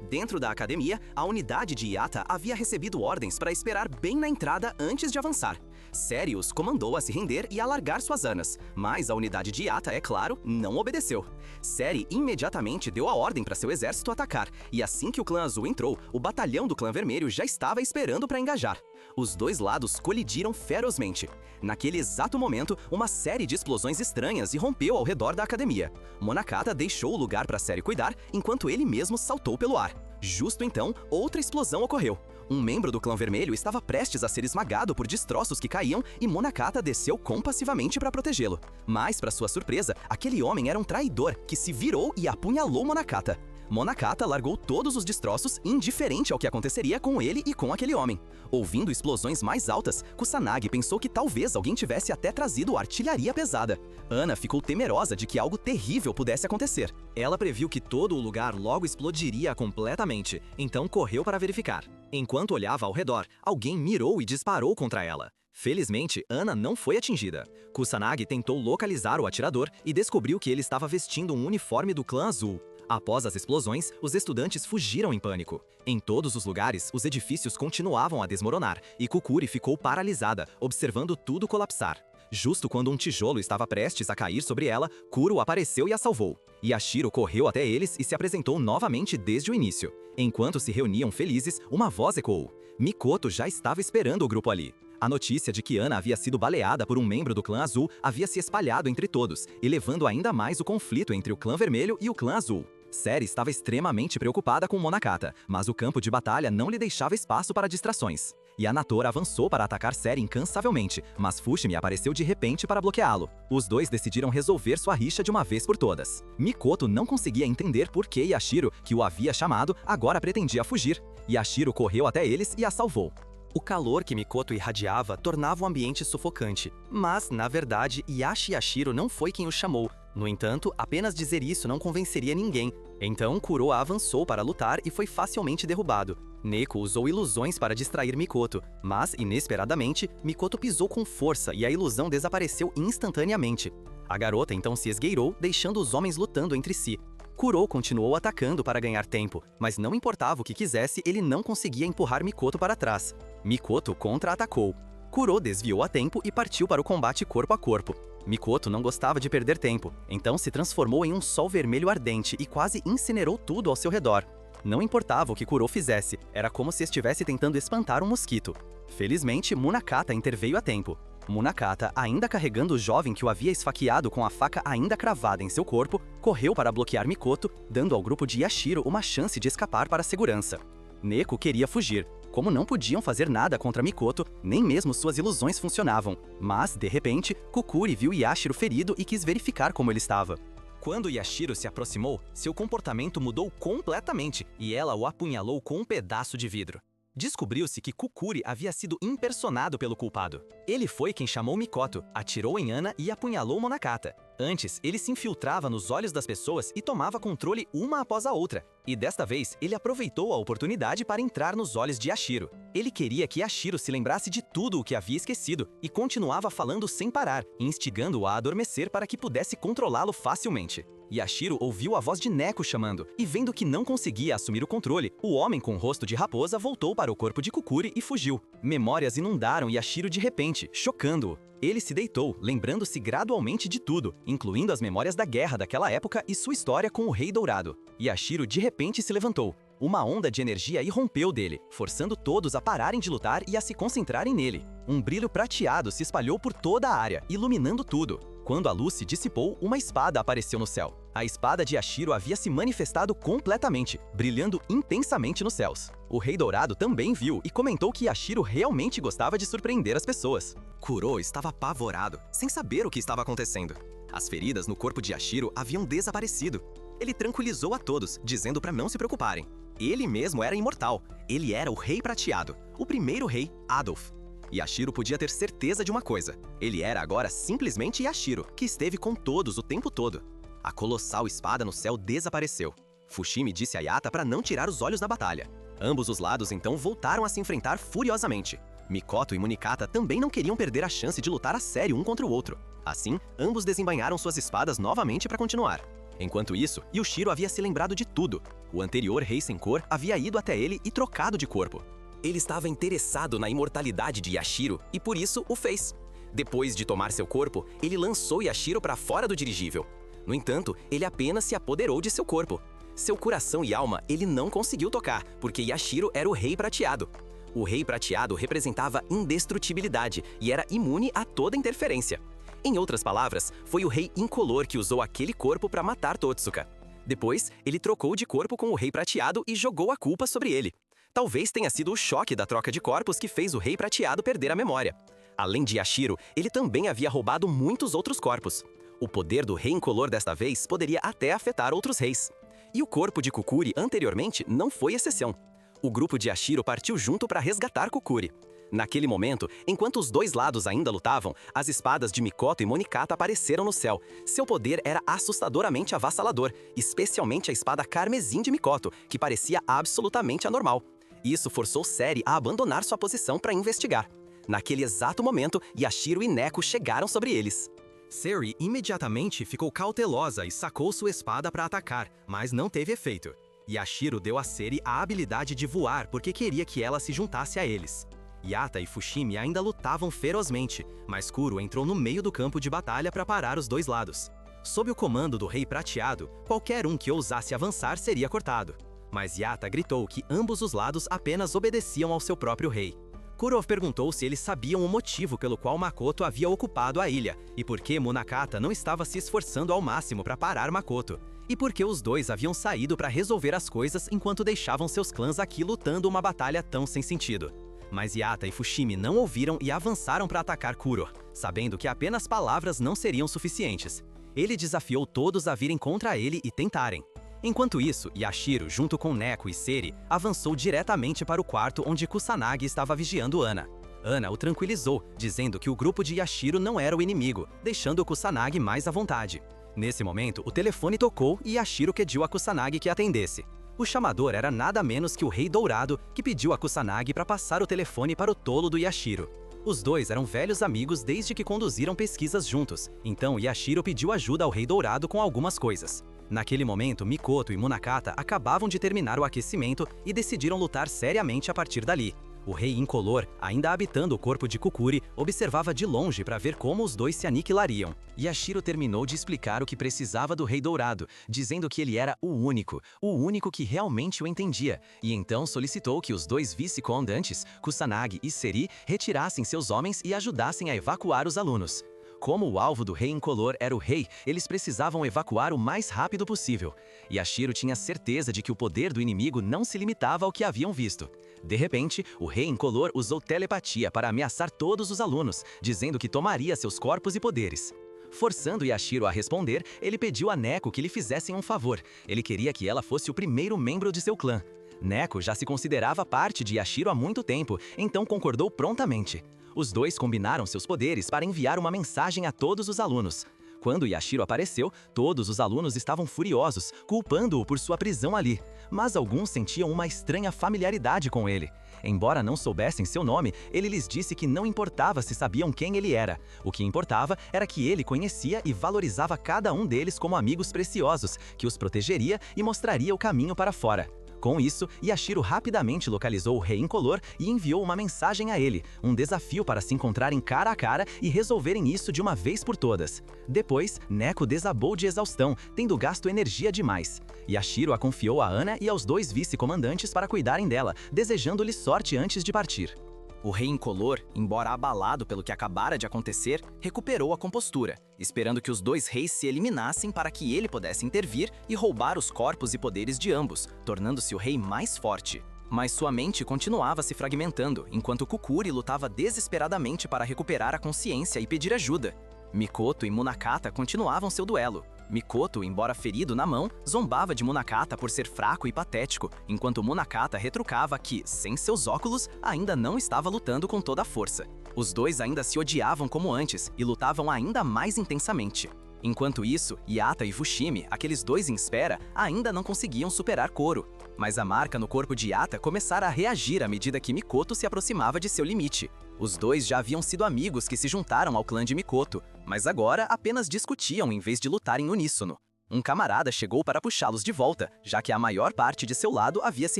Dentro da academia, a unidade de Iata havia recebido ordens para esperar bem na entrada antes de avançar. Seri os comandou a se render e a largar suas armas, mas a unidade de Iata, é claro, não obedeceu. Seri imediatamente deu a ordem para seu exército atacar, e assim que o clã azul entrou, o batalhão do clã vermelho já estava esperando para engajar. Os dois lados colidiram ferozmente. Naquele exato momento, uma série de explosões estranhas irrompeu ao redor da academia. Monakata deixou o lugar para Seri cuidar, enquanto ele mesmo saltou pelo ar. Justo então, outra explosão ocorreu. Um membro do clã vermelho estava prestes a ser esmagado por destroços que caíam e Monakata desceu compassivamente para protegê-lo. Mas, para sua surpresa, aquele homem era um traidor que se virou e apunhalou Monakata. Monakata largou todos os destroços, indiferente ao que aconteceria com ele e com aquele homem. Ouvindo explosões mais altas, Kusanagi pensou que talvez alguém tivesse até trazido artilharia pesada. Ana ficou temerosa de que algo terrível pudesse acontecer. Ela previu que todo o lugar logo explodiria completamente, então correu para verificar. Enquanto olhava ao redor, alguém mirou e disparou contra ela. Felizmente, Ana não foi atingida. Kusanagi tentou localizar o atirador e descobriu que ele estava vestindo um uniforme do clã azul. Após as explosões, os estudantes fugiram em pânico. Em todos os lugares, os edifícios continuavam a desmoronar e Kukuri ficou paralisada, observando tudo colapsar. Justo quando um tijolo estava prestes a cair sobre ela, Kuro apareceu e a salvou. Yashiro correu até eles e se apresentou novamente desde o início. Enquanto se reuniam felizes, uma voz ecoou. Mikoto já estava esperando o grupo ali. A notícia de que Ana havia sido baleada por um membro do clã azul havia se espalhado entre todos, elevando ainda mais o conflito entre o clã vermelho e o clã azul. Seri estava extremamente preocupada com Monakata, mas o campo de batalha não lhe deixava espaço para distrações. Yanatora avançou para atacar Seri incansavelmente, mas Fushimi apareceu de repente para bloqueá-lo. Os dois decidiram resolver sua rixa de uma vez por todas. Mikoto não conseguia entender por que Yashiro, que o havia chamado, agora pretendia fugir. Yashiro correu até eles e a salvou. O calor que Mikoto irradiava tornava o ambiente sufocante, mas, na verdade, Yashiro não foi quem o chamou. No entanto, apenas dizer isso não convenceria ninguém. Então, Kuroa avançou para lutar e foi facilmente derrubado. Neko usou ilusões para distrair Mikoto, mas, inesperadamente, Mikoto pisou com força e a ilusão desapareceu instantaneamente. A garota então se esgueirou, deixando os homens lutando entre si. Kuro continuou atacando para ganhar tempo, mas não importava o que quisesse, ele não conseguia empurrar Mikoto para trás. Mikoto contra-atacou. Kuro desviou a tempo e partiu para o combate corpo a corpo. Mikoto não gostava de perder tempo, então se transformou em um sol vermelho ardente e quase incinerou tudo ao seu redor. Não importava o que Kuro fizesse, era como se estivesse tentando espantar um mosquito. Felizmente, Munakata interveio a tempo. Munakata, ainda carregando o jovem que o havia esfaqueado com a faca ainda cravada em seu corpo, correu para bloquear Mikoto, dando ao grupo de Yashiro uma chance de escapar para a segurança. Neko queria fugir. Como não podiam fazer nada contra Mikoto, nem mesmo suas ilusões funcionavam. Mas, de repente, Kukuri viu Yashiro ferido e quis verificar como ele estava. Quando Yashiro se aproximou, seu comportamento mudou completamente e ela o apunhalou com um pedaço de vidro. Descobriu-se que Kukuri havia sido impersonado pelo culpado. Ele foi quem chamou Mikoto, atirou em Ana e apunhalou Monakata. Antes, ele se infiltrava nos olhos das pessoas e tomava controle uma após a outra. E desta vez, ele aproveitou a oportunidade para entrar nos olhos de Yashiro. Ele queria que Yashiro se lembrasse de tudo o que havia esquecido e continuava falando sem parar, instigando-o a adormecer para que pudesse controlá-lo facilmente. Yashiro ouviu a voz de Neko chamando, e vendo que não conseguia assumir o controle, o homem com o rosto de raposa voltou para o corpo de Kukuri e fugiu. Memórias inundaram Yashiro de repente, chocando-o. Ele se deitou, lembrando-se gradualmente de tudo, incluindo as memórias da guerra daquela época e sua história com o Rei Dourado. Yashiro de repente se levantou. Uma onda de energia irrompeu dele, forçando todos a pararem de lutar e a se concentrarem nele. Um brilho prateado se espalhou por toda a área, iluminando tudo. Quando a luz se dissipou, uma espada apareceu no céu. A espada de Yashiro havia se manifestado completamente, brilhando intensamente nos céus. O Rei Dourado também viu e comentou que Yashiro realmente gostava de surpreender as pessoas. Kuro estava apavorado, sem saber o que estava acontecendo. As feridas no corpo de Yashiro haviam desaparecido. Ele tranquilizou a todos, dizendo para não se preocuparem. Ele mesmo era imortal. Ele era o Rei Prateado, o primeiro rei, Adolf. Yashiro podia ter certeza de uma coisa. Ele era agora simplesmente Yashiro, que esteve com todos o tempo todo. A colossal espada no céu desapareceu. Fushimi disse a Yata para não tirar os olhos da batalha. Ambos os lados então voltaram a se enfrentar furiosamente. Mikoto e Munikata também não queriam perder a chance de lutar a sério um contra o outro. Assim, ambos desembainharam suas espadas novamente para continuar. Enquanto isso, Yushiro havia se lembrado de tudo. O anterior rei sem cor havia ido até ele e trocado de corpo. Ele estava interessado na imortalidade de Yashiro e por isso o fez. Depois de tomar seu corpo, ele lançou Yashiro para fora do dirigível. No entanto, ele apenas se apoderou de seu corpo. Seu coração e alma ele não conseguiu tocar, porque Yashiro era o Rei Prateado. O Rei Prateado representava indestrutibilidade e era imune a toda interferência. Em outras palavras, foi o Rei Incolor que usou aquele corpo para matar Totsuka. Depois, ele trocou de corpo com o Rei Prateado e jogou a culpa sobre ele. Talvez tenha sido o choque da troca de corpos que fez o Rei Prateado perder a memória. Além de Yashiro, ele também havia roubado muitos outros corpos. O poder do Rei Incolor desta vez poderia até afetar outros reis. E o corpo de Kukuri anteriormente não foi exceção. O grupo de Yashiro partiu junto para resgatar Kukuri. Naquele momento, enquanto os dois lados ainda lutavam, as espadas de Mikoto e Monikata apareceram no céu. Seu poder era assustadoramente avassalador, especialmente a espada carmesim de Mikoto, que parecia absolutamente anormal. Isso forçou Seri a abandonar sua posição para investigar. Naquele exato momento, Yashiro e Neko chegaram sobre eles. Seri imediatamente ficou cautelosa e sacou sua espada para atacar, mas não teve efeito. Yashiro deu a Seri a habilidade de voar porque queria que ela se juntasse a eles. Yata e Fushimi ainda lutavam ferozmente, mas Kuro entrou no meio do campo de batalha para parar os dois lados. Sob o comando do Rei Prateado, qualquer um que ousasse avançar seria cortado. Mas Yata gritou que ambos os lados apenas obedeciam ao seu próprio rei. Kuro perguntou se eles sabiam o motivo pelo qual Makoto havia ocupado a ilha, e por que Monakata não estava se esforçando ao máximo para parar Makoto, e por que os dois haviam saído para resolver as coisas enquanto deixavam seus clãs aqui lutando uma batalha tão sem sentido. Mas Yata e Fushimi não ouviram e avançaram para atacar Kuro, sabendo que apenas palavras não seriam suficientes. Ele desafiou todos a virem contra ele e tentarem. Enquanto isso, Yashiro, junto com Neko e Seri, avançou diretamente para o quarto onde Kusanagi estava vigiando Ana. Ana o tranquilizou, dizendo que o grupo de Yashiro não era o inimigo, deixando Kusanagi mais à vontade. Nesse momento, o telefone tocou e Yashiro pediu a Kusanagi que atendesse. O chamador era nada menos que o Rei Dourado, que pediu a Kusanagi para passar o telefone para o tolo do Yashiro. Os dois eram velhos amigos desde que conduziram pesquisas juntos, então Yashiro pediu ajuda ao Rei Dourado com algumas coisas. Naquele momento, Mikoto e Munakata acabavam de terminar o aquecimento e decidiram lutar seriamente a partir dali. O Rei Incolor, ainda habitando o corpo de Kukuri, observava de longe para ver como os dois se aniquilariam. Yashiro terminou de explicar o que precisava do Rei Dourado, dizendo que ele era o único que realmente o entendia, e então solicitou que os dois vice-comandantes, Kusanagi e Seri, retirassem seus homens e ajudassem a evacuar os alunos. Como o alvo do rei incolor era o rei, eles precisavam evacuar o mais rápido possível. Yashiro tinha certeza de que o poder do inimigo não se limitava ao que haviam visto. De repente, o rei incolor usou telepatia para ameaçar todos os alunos, dizendo que tomaria seus corpos e poderes. Forçando Yashiro a responder, ele pediu a Neko que lhe fizessem um favor. Ele queria que ela fosse o primeiro membro de seu clã. Neko já se considerava parte de Yashiro há muito tempo, então concordou prontamente. Os dois combinaram seus poderes para enviar uma mensagem a todos os alunos. Quando Yashiro apareceu, todos os alunos estavam furiosos, culpando-o por sua prisão ali. Mas alguns sentiam uma estranha familiaridade com ele. Embora não soubessem seu nome, ele lhes disse que não importava se sabiam quem ele era. O que importava era que ele conhecia e valorizava cada um deles como amigos preciosos, que os protegeria e mostraria o caminho para fora. Com isso, Yashiro rapidamente localizou o rei incolor e enviou uma mensagem a ele, um desafio para se encontrarem cara a cara e resolverem isso de uma vez por todas. Depois, Neko desabou de exaustão, tendo gasto energia demais. Yashiro a confiou a Ana e aos dois vice-comandantes para cuidarem dela, desejando-lhes sorte antes de partir. O rei incolor, embora abalado pelo que acabara de acontecer, recuperou a compostura, esperando que os dois reis se eliminassem para que ele pudesse intervir e roubar os corpos e poderes de ambos, tornando-se o rei mais forte. Mas sua mente continuava se fragmentando, enquanto Kukuri lutava desesperadamente para recuperar a consciência e pedir ajuda. Mikoto e Munakata continuavam seu duelo. Mikoto, embora ferido na mão, zombava de Munakata por ser fraco e patético, enquanto Munakata retrucava que, sem seus óculos, ainda não estava lutando com toda a força. Os dois ainda se odiavam como antes e lutavam ainda mais intensamente. Enquanto isso, Yata e Fushimi, aqueles dois em espera, ainda não conseguiam superar Koro. Mas a marca no corpo de Yata começara a reagir à medida que Mikoto se aproximava de seu limite. Os dois já haviam sido amigos que se juntaram ao clã de Mikoto, mas agora apenas discutiam em vez de lutar em uníssono. Um camarada chegou para puxá-los de volta, já que a maior parte de seu lado havia se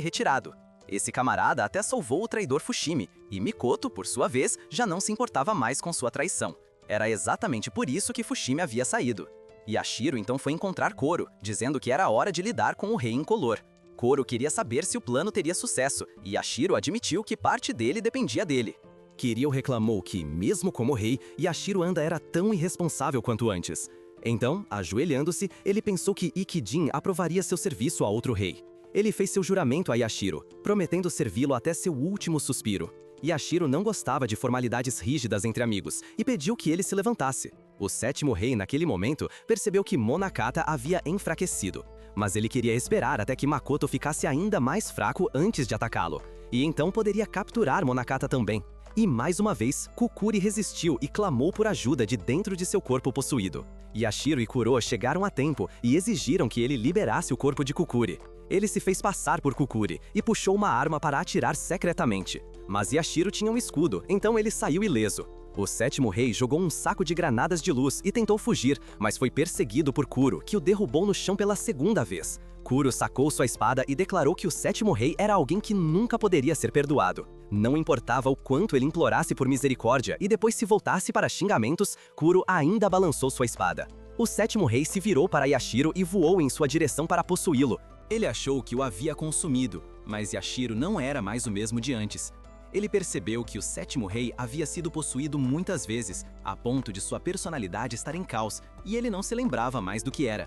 retirado. Esse camarada até salvou o traidor Fushimi, e Mikoto, por sua vez, já não se importava mais com sua traição. Era exatamente por isso que Fushimi havia saído. Yashiro então foi encontrar Koro, dizendo que era hora de lidar com o rei incolor. Koro queria saber se o plano teria sucesso, e Yashiro admitiu que parte dele dependia dele. Kiryu reclamou que, mesmo como rei, Yashiro ainda era tão irresponsável quanto antes. Então, ajoelhando-se, ele pensou que Ikijin aprovaria seu serviço a outro rei. Ele fez seu juramento a Yashiro, prometendo servi-lo até seu último suspiro. Yashiro não gostava de formalidades rígidas entre amigos e pediu que ele se levantasse. O sétimo rei, naquele momento, percebeu que Monakata havia enfraquecido. Mas ele queria esperar até que Makoto ficasse ainda mais fraco antes de atacá-lo. E então poderia capturar Monakata também. E mais uma vez, Kukuri resistiu e clamou por ajuda de dentro de seu corpo possuído. Yashiro e Kuro chegaram a tempo e exigiram que ele liberasse o corpo de Kukuri. Ele se fez passar por Kukuri e puxou uma arma para atirar secretamente. Mas Yashiro tinha um escudo, então ele saiu ileso. O sétimo rei jogou um saco de granadas de luz e tentou fugir, mas foi perseguido por Kuro, que o derrubou no chão pela segunda vez. Kuro sacou sua espada e declarou que o sétimo rei era alguém que nunca poderia ser perdoado. Não importava o quanto ele implorasse por misericórdia e depois se voltasse para xingamentos, Kuro ainda balançou sua espada. O sétimo rei se virou para Yashiro e voou em sua direção para possuí-lo. Ele achou que o havia consumido, mas Yashiro não era mais o mesmo de antes. Ele percebeu que o sétimo rei havia sido possuído muitas vezes, a ponto de sua personalidade estar em caos, e ele não se lembrava mais do que era.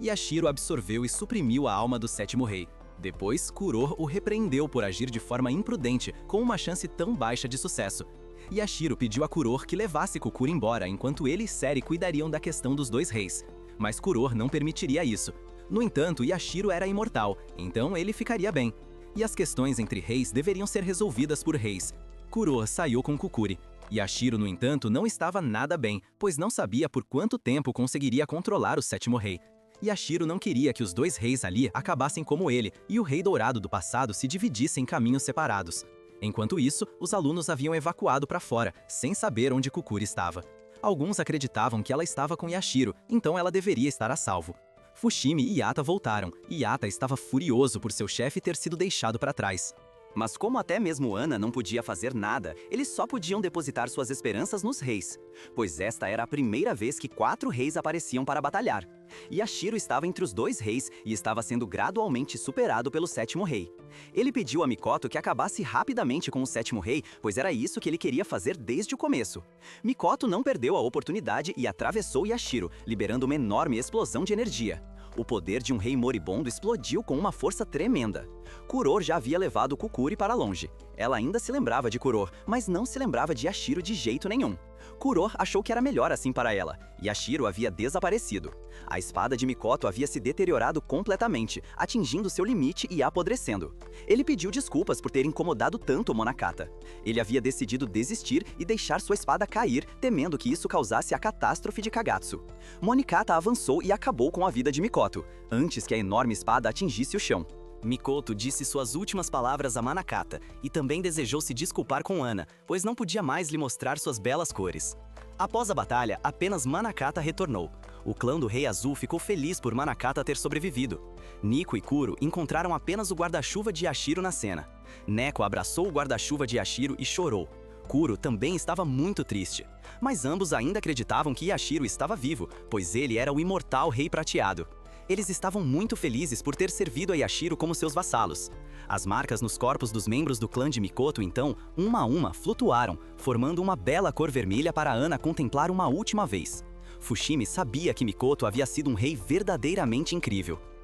Yashiro absorveu e suprimiu a alma do sétimo rei. Depois, Kuro o repreendeu por agir de forma imprudente, com uma chance tão baixa de sucesso. Yashiro pediu a Kuro que levasse Kukuri embora, enquanto ele e Seri cuidariam da questão dos dois reis. Mas Kuro não permitiria isso. No entanto, Yashiro era imortal, então ele ficaria bem. E as questões entre reis deveriam ser resolvidas por reis. Kuro saiu com Kukuri. Yashiro, no entanto, não estava nada bem, pois não sabia por quanto tempo conseguiria controlar o sétimo rei. Yashiro não queria que os dois reis ali acabassem como ele e o rei dourado do passado se dividissem em caminhos separados. Enquanto isso, os alunos haviam evacuado para fora, sem saber onde Kukuri estava. Alguns acreditavam que ela estava com Yashiro, então ela deveria estar a salvo. Fushimi e Yata voltaram, e Yata estava furioso por seu chefe ter sido deixado para trás. Mas como até mesmo Ana não podia fazer nada, eles só podiam depositar suas esperanças nos reis, pois esta era a primeira vez que 4 reis apareciam para batalhar. Yashiro estava entre os 2 reis e estava sendo gradualmente superado pelo 7º rei. Ele pediu a Mikoto que acabasse rapidamente com o 7º rei, pois era isso que ele queria fazer desde o começo. Mikoto não perdeu a oportunidade e atravessou Yashiro, liberando uma enorme explosão de energia. O poder de um rei moribundo explodiu com uma força tremenda. Kuror já havia levado Kukuri para longe. Ela ainda se lembrava de Kuror, mas não se lembrava de Yashiro de jeito nenhum. Kuror achou que era melhor assim para ela. Yashiro havia desaparecido. A espada de Mikoto havia se deteriorado completamente, atingindo seu limite e apodrecendo. Ele pediu desculpas por ter incomodado tanto Monakata. Ele havia decidido desistir e deixar sua espada cair, temendo que isso causasse a catástrofe de Kagatsu. Monakata avançou e acabou com a vida de Mikoto, antes que a enorme espada atingisse o chão. Mikoto disse suas últimas palavras a Monakata e também desejou se desculpar com Ana, pois não podia mais lhe mostrar suas belas cores. Após a batalha, apenas Monakata retornou. O clã do Rei Azul ficou feliz por Monakata ter sobrevivido. Nico e Kuro encontraram apenas o guarda-chuva de Yashiro na cena. Neko abraçou o guarda-chuva de Yashiro e chorou. Kuro também estava muito triste. Mas ambos ainda acreditavam que Yashiro estava vivo, pois ele era o imortal Rei Prateado. Eles estavam muito felizes por ter servido a Yashiro como seus vassalos. As marcas nos corpos dos membros do clã de Mikoto, então, uma a uma, flutuaram, formando uma bela cor vermelha para Ana contemplar uma última vez. Fushimi sabia que Mikoto havia sido um rei verdadeiramente incrível.